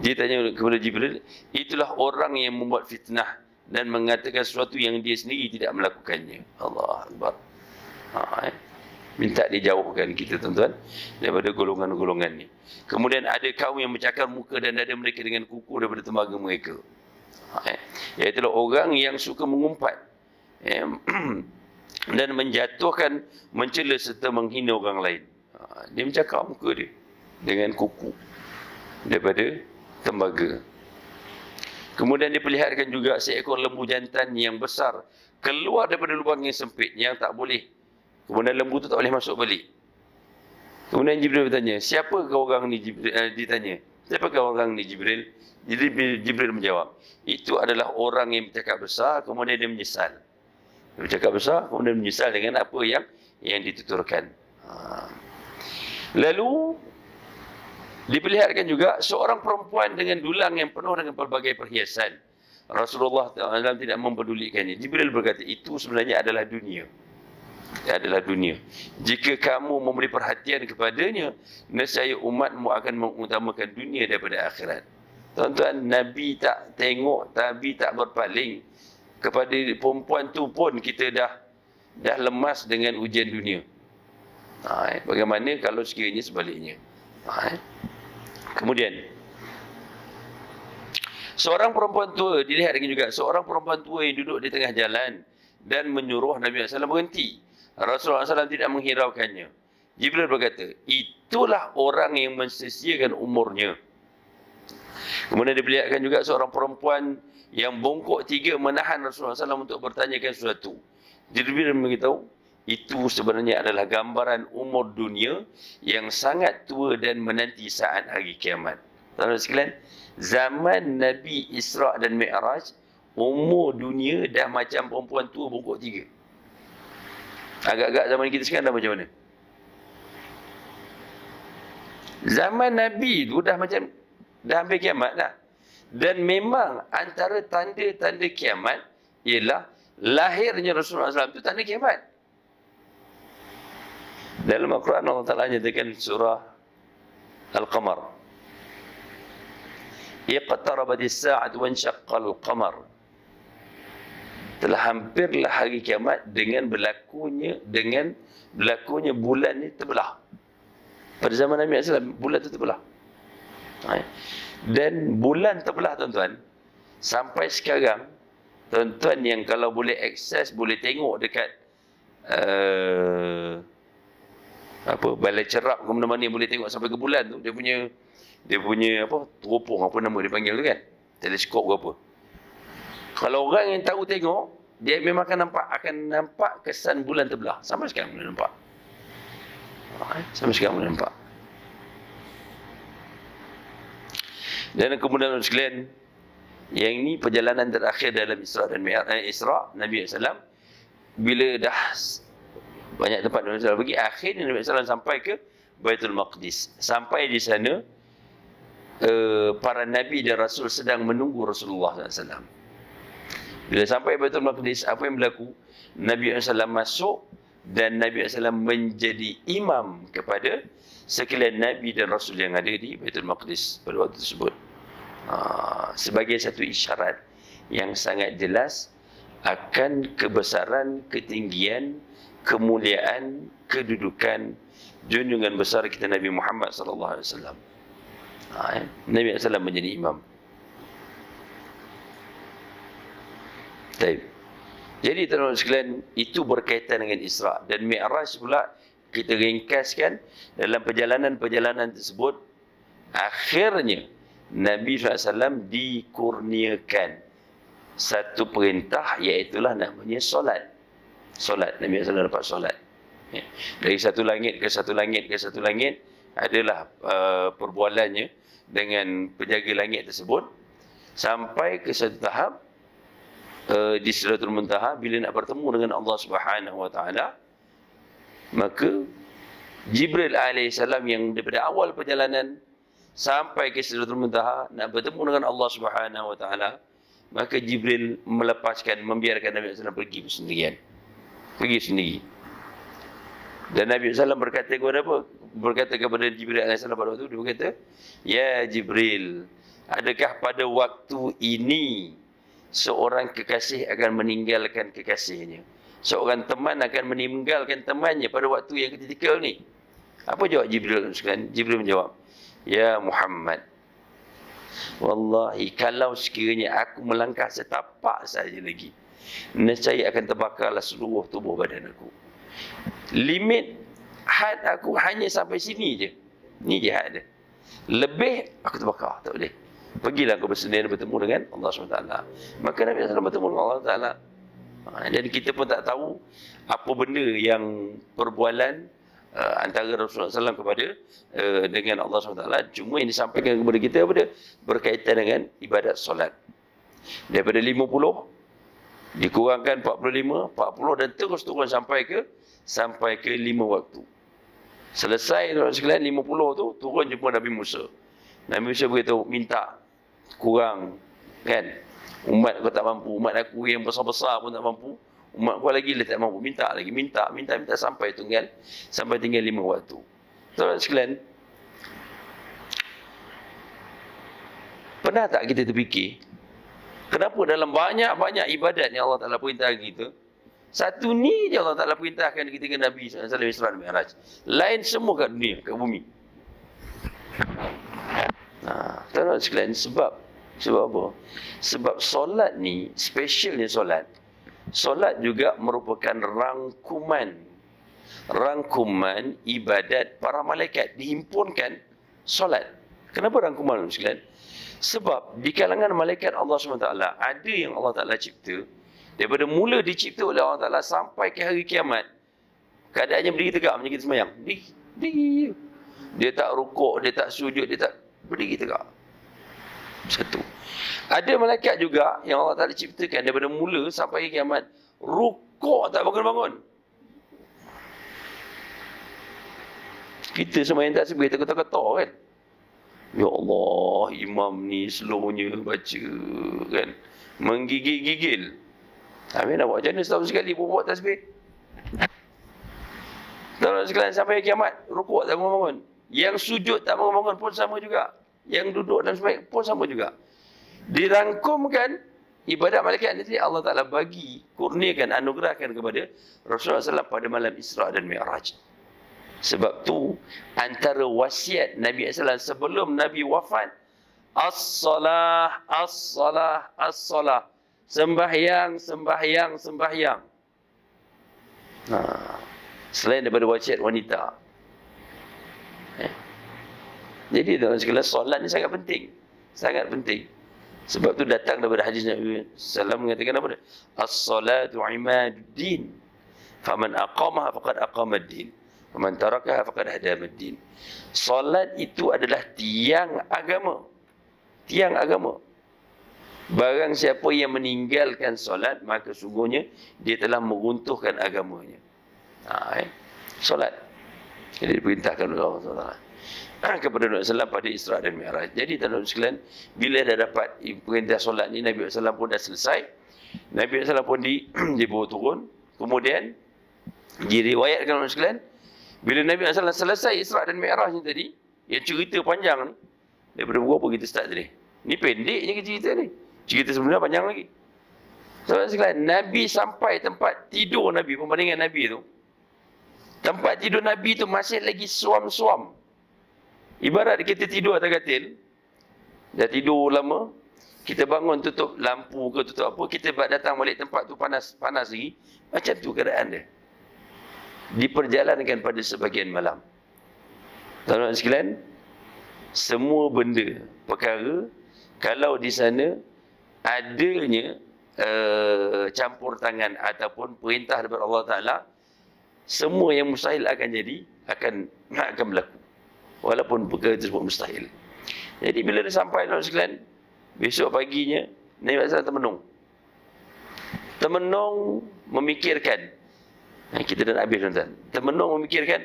Dia tanya kepada Jibril, itulah orang yang membuat fitnah dan mengatakan sesuatu yang dia sendiri tidak melakukannya. Allah Akbar. Minta dijauhkan kita, tuan-tuan, daripada golongan-golongan ni. Kemudian ada kaum yang mencakar muka dan dada mereka dengan kuku daripada tembaga mereka. Iaitulah orang yang suka mengumpat dan menjatuhkan, mencela serta menghina orang lain. Dia mencakar muka dia dengan kuku daripada tembaga. Kemudian diperlihatkan juga seekor lembu jantan yang besar keluar daripada lubang yang sempit yang tak boleh. Kemudian lembu tu tak boleh masuk balik. Kemudian Jibril bertanya, siapakah orang ni? Ditanya, siapakah orang ni Jibril? Jadi Jibril menjawab, itu adalah orang yang bercakap besar kemudian dia menyesal. Dia bercakap besar kemudian menyesal dengan apa yang dituturkan. Lalu diperlihatkan juga seorang perempuan dengan dulang yang penuh dengan pelbagai perhiasan. Rasulullah SAW tidak mempedulikannya. Jibril berkata, itu sebenarnya adalah dunia. Jika kamu memberi perhatian kepadanya, nescaya umatmu akan mengutamakan dunia daripada akhirat. Tuan-tuan, Nabi tak tengok, Nabi tak berpaling kepada perempuan tu pun kita dah lemas dengan ujian dunia. Bagaimana kalau sekiranya sebaliknya? Kemudian seorang perempuan tua, dilihatkan juga seorang perempuan tua yang duduk di tengah jalan dan menyuruh Nabi SAW berhenti. Rasulullah SAW tidak menghiraukannya. Jibril berkata, itulah orang yang mensia-siakan umurnya. Kemudian diperlihatkan juga seorang perempuan yang bongkok 3 menahan Rasulullah SAW untuk bertanyakan sesuatu. Jibril memberitahu, itu sebenarnya adalah gambaran umur dunia yang sangat tua dan menanti saat hari kiamat. Tuan-tuan sekalian, zaman Nabi Isra' dan Mi'raj, umur dunia dah macam perempuan tua bongkok 3. Agak-agak zaman kita sekarang dah macam mana? Zaman Nabi tu dah hampir kiamat dah. Dan memang antara tanda-tanda kiamat ialah lahirnya Rasulullah SAW itu tanda kiamat. Dalam Al-Quran Allah Ta'ala nyatakan surah Al-Qamar, iqtarabatis sa'atu wa insyaqqal qamar. Telah hampirlah hari kiamat dengan berlakunya bulan ni terbelah. Pada zaman Nabi SAW bulan tu terbelah. Dan bulan terbelah, tuan-tuan, sampai sekarang, tuan-tuan yang kalau boleh akses, boleh tengok dekat balai cerap ke mana-mana, boleh tengok sampai ke bulan tu, dia punya teropong, apa nama dia panggil tu kan, teleskop ke apa. Kalau orang yang tahu tengok, dia memang akan nampak kesan bulan terbelah. Sampai sekarang boleh nampak. Dan kemudian sekalian, yang ini perjalanan terakhir dalam Isra' dan Mi'raj. Nabi SAW bila dah banyak tempat Nabi SAW pergi, akhirnya Nabi SAW sampai ke Baitul Maqdis. Sampai di sana, para Nabi dan Rasul sedang menunggu Rasulullah SAW. Bila sampai Baitul Maqdis, apa yang berlaku? Nabi SAW masuk dan Nabi SAW menjadi imam kepada sekalian Nabi dan Rasul yang ada di Baitul Maqdis pada waktu tersebut. Sebagai satu isyarat yang sangat jelas akan kebesaran, ketinggian, kemuliaan, kedudukan, junjungan besar kita Nabi Muhammad SAW. Nabi SAW menjadi imam. Baik. Jadi teman-teman sekalian, itu berkaitan dengan Isra dan Mi'raj pula. Kita ringkaskan dalam perjalanan-perjalanan tersebut, akhirnya Nabi SAW dikurniakan satu perintah, iaitulah namanya solat. Solat, Nabi SAW dapat solat. Dari satu langit ke satu langit ke satu langit, adalah perbualannya dengan penjaga langit tersebut, sampai ke satu tahap di Sidratul Muntaha, bila nak bertemu dengan Allah Subhanahu Wa Taala, maka Jibril alaihissalam yang daripada awal perjalanan sampai ke Sidratul Muntaha nak bertemu dengan Allah Subhanahu Wa Taala, maka Jibril melepaskan, membiarkan Nabi SAW pergi sendirian, pergi sendiri. Dan Nabi SAW berkata kepada apa? Berkata kepada Jibril alaihissalam pada waktu itu, dia berkata, "Ya Jibril, adakah pada waktu ini seorang kekasih akan meninggalkan kekasihnya? Seorang teman akan meninggalkan temannya pada waktu yang kritikal ni?" Apa jawab Jibril sekalian? Jibril menjawab, "Ya Muhammad, wallahi kalau sekiranya aku melangkah setapak saja lagi, nescaya akan terbakarlah seluruh tubuh badan aku. Limit had aku hanya sampai sini je. Ni je had dia. Lebih aku terbakar, tak boleh. Pergilah kau bersendirian bertemu dengan Allah SWT." Maka Nabi SAW bertemu dengan Allah SWT. Dan kita pun tak tahu apa benda yang perbualan antara Rasulullah SAW kepada dengan Allah SWT. Cuma yang disampaikan kepada kita pada berkaitan dengan ibadat solat. Daripada 50 dikurangkan 45, 40 dan terus turun sampai ke 5 waktu. Selesai sekalian 50 tu, turun jumpa Nabi Musa. Nabi Musa beritahu, minta kurang, kan? Umat kau tak mampu, umat aku yang besar-besar pun tak mampu, umat kau lagi tak mampu, minta lagi, minta sampai tinggal 5 waktu. Tuan-tuan sekalian, pernah tak kita terfikir, kenapa dalam banyak-banyak ibadat yang Allah Ta'ala perintahkan kita, satu ni je Allah Ta'ala perintahkan kita dengan Nabi SAW Isra dan Mi'raj. Lain semua kat dunia, kat bumi. Tuan-tuan sekalian, sebab apa? Sebab solat ni, specialnya solat. Solat juga merupakan rangkuman ibadat para malaikat. Dihimpunkan solat. Kenapa rangkuman sekalian? Sebab di kalangan malaikat Allah SWT, ada yang Allah Ta'ala cipta, daripada mula dicipta oleh Allah Ta'ala sampai ke hari kiamat, keadaannya berdiri tegak macam kita semayang. Berdiri. Dia tak rukuk, dia tak sujud, dia tak berdiri tegak. Satu. Ada malaikat juga yang Allah Ta'ala ciptakan daripada mula sampai ke kiamat, rukuk tak bangun-bangun. Kita semayang tasbih tak kan? Ya Allah, imam ni slownya baca, kan? Menggigil-gigil. Habis nak buat macam mana setahun sekali pun buat tasbih? Tuan-tuan sekalian, sampai kiamat, rukuk tak bangun-bangun. Yang sujud tak bangun-bangun pun sama juga. Yang duduk dan sembahyang pun sama juga. Dirangkumkan ibadat malaikat ini Allah Ta'ala bagi, kurniakan, anugerahkan kepada Rasulullah SAW pada malam Isra dan Mi'raj. Sebab tu antara wasiat Nabi SAW sebelum Nabi wafat, as-salah, as-salah, as-salah. Sembahyang. Selain daripada wasiat wanita. Jadi dalam segala solat ni sangat penting. Sangat penting. Sebab tu datang daripada hadis Nabi SAW mengatakan apa dia? As-salatu imaduddin. Faman aqamaha faqad aqamad-din. Faman tarakaha faqad hadamad-din. Solat itu adalah tiang agama. Tiang agama. Barang siapa yang meninggalkan solat, maka sungguhnya dia telah meruntuhkan agamanya. Solat. Jadi diperintahkan oleh Allah SWT. kepada Nabi SAW pada Isra' dan Mi'raj. Jadi tuan-tuan sekalian, bila dah dapat perintah solat ni, Nabi SAW pun dah selesai. Nabi SAW pun dibawa turun. Kemudian diriwayatkan tuan-tuan sekalian, bila Nabi SAW selesai Isra' dan Mi'raj ni tadi, yang cerita panjang ni, daripada berapa kita start tadi. Ni pendeknya cerita ni. Cerita sebenarnya panjang lagi. Tuan-tuan sekalian, Nabi sampai tempat tidur Nabi, perbandingan Nabi tu. Tempat tidur Nabi tu masih lagi suam-suam. Ibarat kita tidur atas katil, dah tidur lama, kita bangun tutup lampu ke tutup apa, kita datang balik tempat tu panas lagi. Macam tu keadaan dia. Diperjalankan pada sebahagian malam. Tuan-tuan sekalian, semua benda, perkara, kalau di sana adanya campur tangan ataupun perintah daripada Allah Ta'ala, semua yang mustahil akan jadi, akan berlaku. Walaupun perkara tersebut mustahil. Jadi bila dia sampai tuan sekalian, besok paginya Nabi SAW termenung. Termenung memikirkan. Kita dah habis tuan-tuan. Termenung memikirkan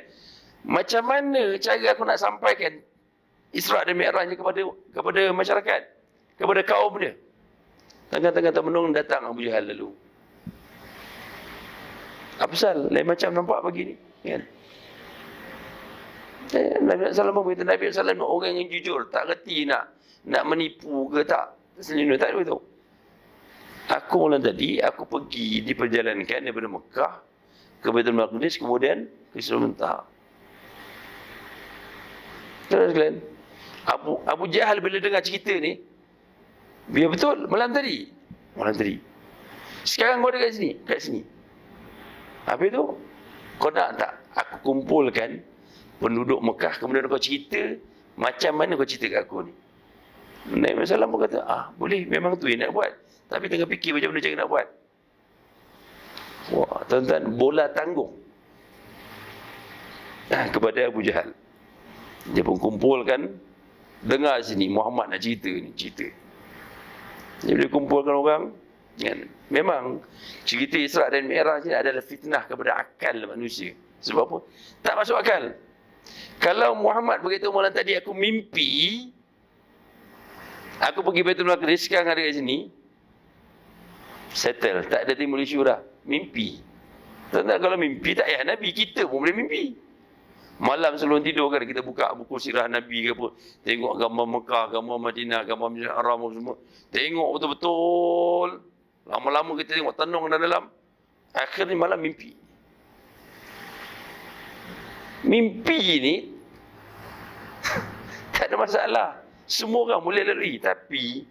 macam mana cara aku nak sampaikan Isra' dan Mi'raj kepada masyarakat, kepada kaum dia. Tengah-tengah termenung datang Abu Jahal lalu. Apa pasal? Lain macam nampak pagi ni, kan? Nabi SAW berkata, Nabi SAW orang yang jujur, tak reti nak menipu ke tak. Senyum tak ada begitu. Aku malam tadi, aku pergi diperjalankan daripada Mekah ke Baitul Maqdis, kemudian ke Sidratul Muntaha. Terus sekalian, Abu Jahal bila dengar cerita ni, biar betul malam tadi. Sekarang kau ada kat sini. Apa itu? Kau nak tak aku kumpulkan penduduk Mekah, kemudian kau cerita macam mana kau cerita kat aku ni. Nabi SAW pun kata, boleh, memang tu yang nak buat. Tapi tengah fikir macam mana cara nak buat. Wah, tuan-tuan, bola tanggung kepada Abu Jahal. Dia pun kumpulkan, dengar sini, Muhammad nak cerita ni, cerita. Dia boleh kumpulkan orang, kan? Memang cerita Isra' dan Mi'raj ni adalah fitnah kepada akal manusia. Sebab apa? Tak masuk akal. Kalau Muhammad beritahu malam tadi aku mimpi, aku pergi Baitul Maqdis, sekarang ada kat sini, settle, tak ada timbul isu dah. Mimpi. Tak, kalau mimpi tak payah Nabi, kita pun boleh mimpi. Malam sebelum tidur kan kita buka buku sirah Nabi ke apa, tengok gambar Mekah, gambar Madinah, gambar Masjidil Haram semua. Tengok betul-betul. Lama-lama kita tengok tenung dalam. Akhirnya malam mimpi. Mimpi ni tak ada masalah. Semua orang boleh lalui. Tapi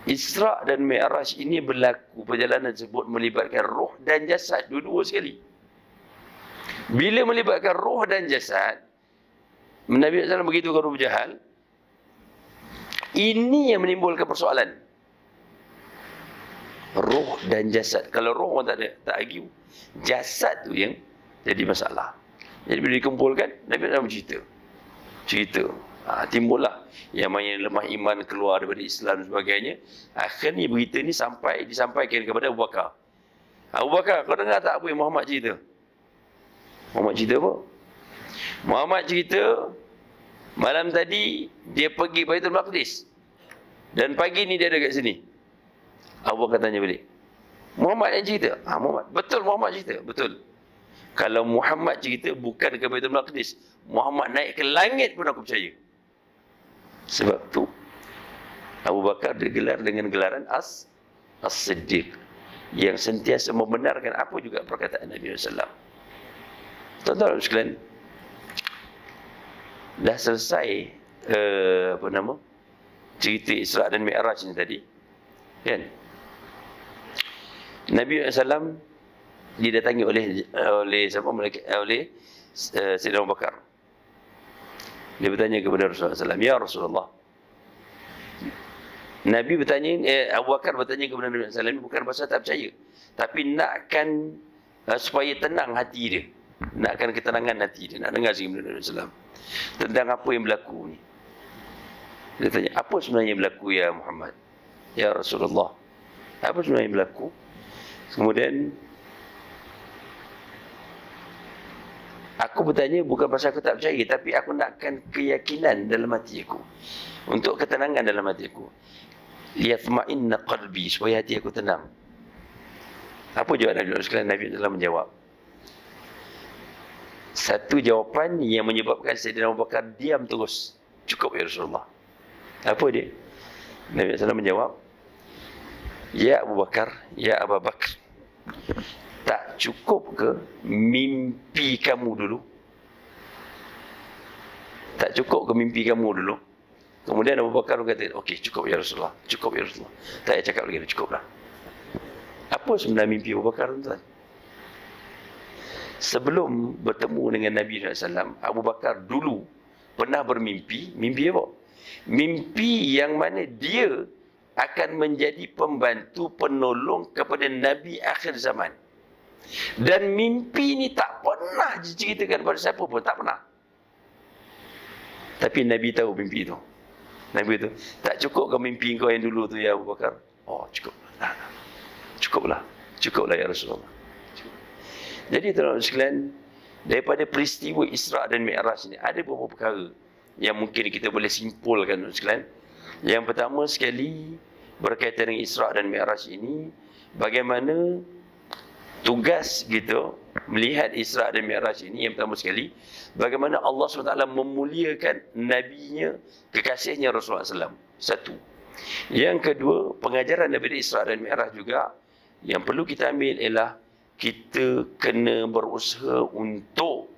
Isra' dan Mi'raj ini berlaku, perjalanan tersebut melibatkan roh dan jasad dua-dua sekali. Bila melibatkan roh dan jasad, Nabi SAW begitu kepada Abu Jahal, ini yang menimbulkan persoalan. Roh dan jasad. Kalau roh orang tak argue, jasad tu yang jadi masalah. Jadi bila dikumpulkan, Nabi SAW cerita. Timbullah yang mana lemah iman keluar daripada Islam dan sebagainya. Akhirnya berita ni disampaikan kepada Abu Bakar. Abu Bakar, kau dengar tak apa yang Muhammad cerita? Muhammad cerita apa? Muhammad cerita malam tadi dia pergi Baitul Maqdis dan pagi ni dia ada kat sini. Abu Bakar tanya balik, Muhammad yang cerita? Muhammad. Betul Muhammad cerita? Betul. Kalau Muhammad cerita bukan ke Baitul Maqdis, Muhammad naik ke langit pun aku percaya. Sebab tu Abu Bakar digelar dengan gelaran As-Siddiq, yang sentiasa membenarkan apa juga perkataan Nabi SAW. Tuan-tuan sekalian, dah selesai cerita Isra' dan Mi'raj ni tadi, kan? Nabi SAW didatangi oleh Sayyidina Abu Bakar. Dia bertanya kepada Rasulullah SAW, ya Rasulullah. Nabi bertanya, Abu Bakar bertanya kepada Nabi SAW, bukan pasal tak percaya, tapi nakkan supaya tenang hati dia, nakkan ketenangan hati dia, nak dengar sikit Nabi SAW tentang apa yang berlaku ni. Dia tanya, apa sebenarnya yang berlaku ya Muhammad? Ya Rasulullah, apa sebenarnya yang berlaku? Kemudian Aku bertanya bukan pasal aku tak percaya, tapi aku nakkan keyakinan dalam hati aku, untuk ketenangan dalam hati aku. Liyatma'inna qalbi, supaya hati aku tenang. Apa jawab Nabi sekalian? Nabi telah menjawab. Satu jawapan yang menyebabkan Sayyidina Abu Bakar diam terus. Cukup ya Rasulullah. Apa dia? Nabi SAW menjawab, Ya Abu Bakar, Ya Abu Bakar, tak cukup ke mimpi kamu dulu? Tak cukup ke mimpi kamu dulu? Kemudian Abu Bakar kata, okey, cukup ya Rasulullah. Cukup ya Rasulullah. Tak payah cakap lagi, cukuplah. Apa sebenarnya mimpi Abu Bakar, tuan? Sebelum bertemu dengan Nabi SAW, Abu Bakar dulu pernah bermimpi. Mimpi apa? Mimpi yang mana dia akan menjadi pembantu penolong kepada Nabi akhir zaman. Dan mimpi ni tak pernah diceritakan kepada siapa pun, tak pernah. Tapi Nabi tahu mimpi itu. Nabi itu, tak cukup ke mimpi kau yang dulu tu ya Abu Bakar? Oh, cukup. Cukuplah. Cukuplah ya Rasulullah. Jadi tuan-tuan sekalian, daripada peristiwa Isra' dan Mi'raj ini ada beberapa perkara yang mungkin kita boleh simpulkan, tuan-tuan sekalian. Yang pertama sekali, berkaitan dengan Isra' dan Mi'raj ini, bagaimana tugas kita melihat Isra' dan Mi'raj ini. Yang pertama sekali, bagaimana Allah SWT memuliakan Nabi-Nya, kekasihnya Rasulullah SAW. Satu. Yang kedua, pengajaran daripada Isra' dan Mi'raj juga yang perlu kita ambil ialah kita kena berusaha untuk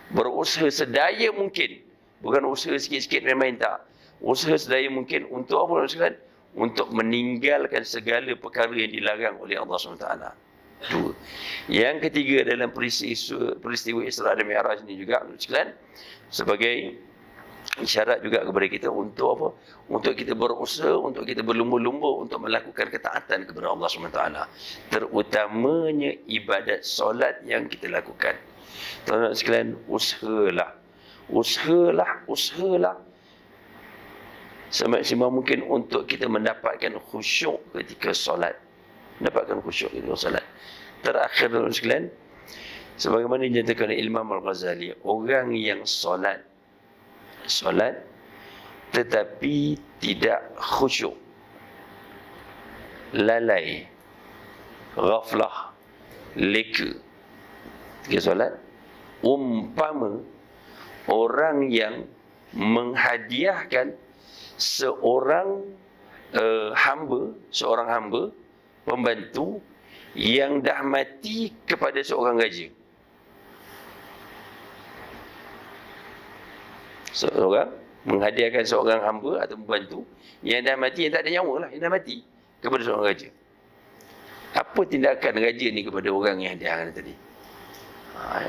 berusaha sedaya mungkin, bukan usaha sikit-sikit main-main, tak. Usaha sedaya mungkin untuk apa, tuan-tuan? Untuk meninggalkan segala perkara yang dilarang oleh Allah SWT. Dua. Yang ketiga, dalam peristiwa Isra' dan Mi'raj ini juga, tuan-tuan, sebagai isyarat juga kepada kita untuk apa? Untuk kita berusaha, untuk kita berlumba-lumba untuk melakukan ketaatan kepada Allah SWT. Terutamanya ibadat solat yang kita lakukan. Tuan-tuan sekalian, usahalah. Usahalah semaksimal mungkin untuk kita mendapatkan khusyuk ketika solat. Mendapatkan khusyuk ketika solat. Terakhir, tuan-tuan sekalian, sebagaimana dinyatakan oleh Imam Al-Ghazali, orang yang solat tetapi tidak khusyuk, lalai, ghaflah, leka ketika solat, umpama orang yang menghadiahkan seorang hamba, pembantu yang dah mati kepada seorang raja. Seorang menghadiahkan seorang hamba atau pembantu yang dah mati, yang tak ada nyawa lah, yang dah mati, kepada seorang raja. Apa tindakan raja ni kepada orang yang hadiahkan tadi?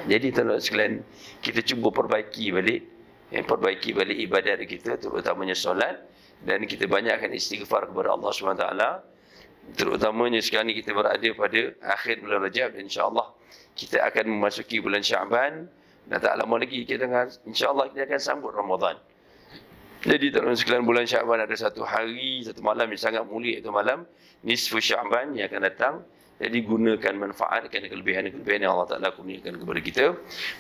Jadi tuan-tuan sekalian, kita cuba perbaiki balik ibadat kita, terutamanya solat, dan kita banyakkan istighfar kepada Allah SWT. Terutamanya sekarang ni kita berada pada akhir bulan Rajab, dan insya-Allah kita akan memasuki bulan Syaban. Dan tak lama lagi kita insya-Allah kita akan sambut Ramadan. Jadi tuan-tuan sekalian, bulan Syaban ada satu hari, satu malam yang sangat mulia, iaitu malam nisfu Syaban yang akan datang. Jadi gunakan, manfaatkan kelebihan-kelebihan yang Allah Ta'ala kurniakan kepada kita.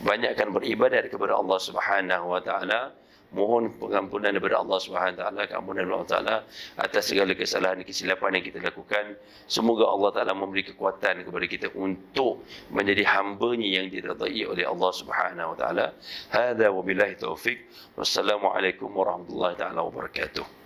Banyakkan beribadat kepada Allah Subhanahu Wa Ta'ala. Mohon pengampunan daripada Allah Subhanahu Wa Ta'ala, keampunan Allah Ta'ala atas segala kesalahan dan kesilapan yang kita lakukan. Semoga Allah Ta'ala memberi kekuatan kepada kita untuk menjadi hamba-Nya yang diridai oleh Allah Subhanahu Wa Ta'ala. Hadza wabillahi taufik. Wassalamualaikum warahmatullahi taala wabarakatuh.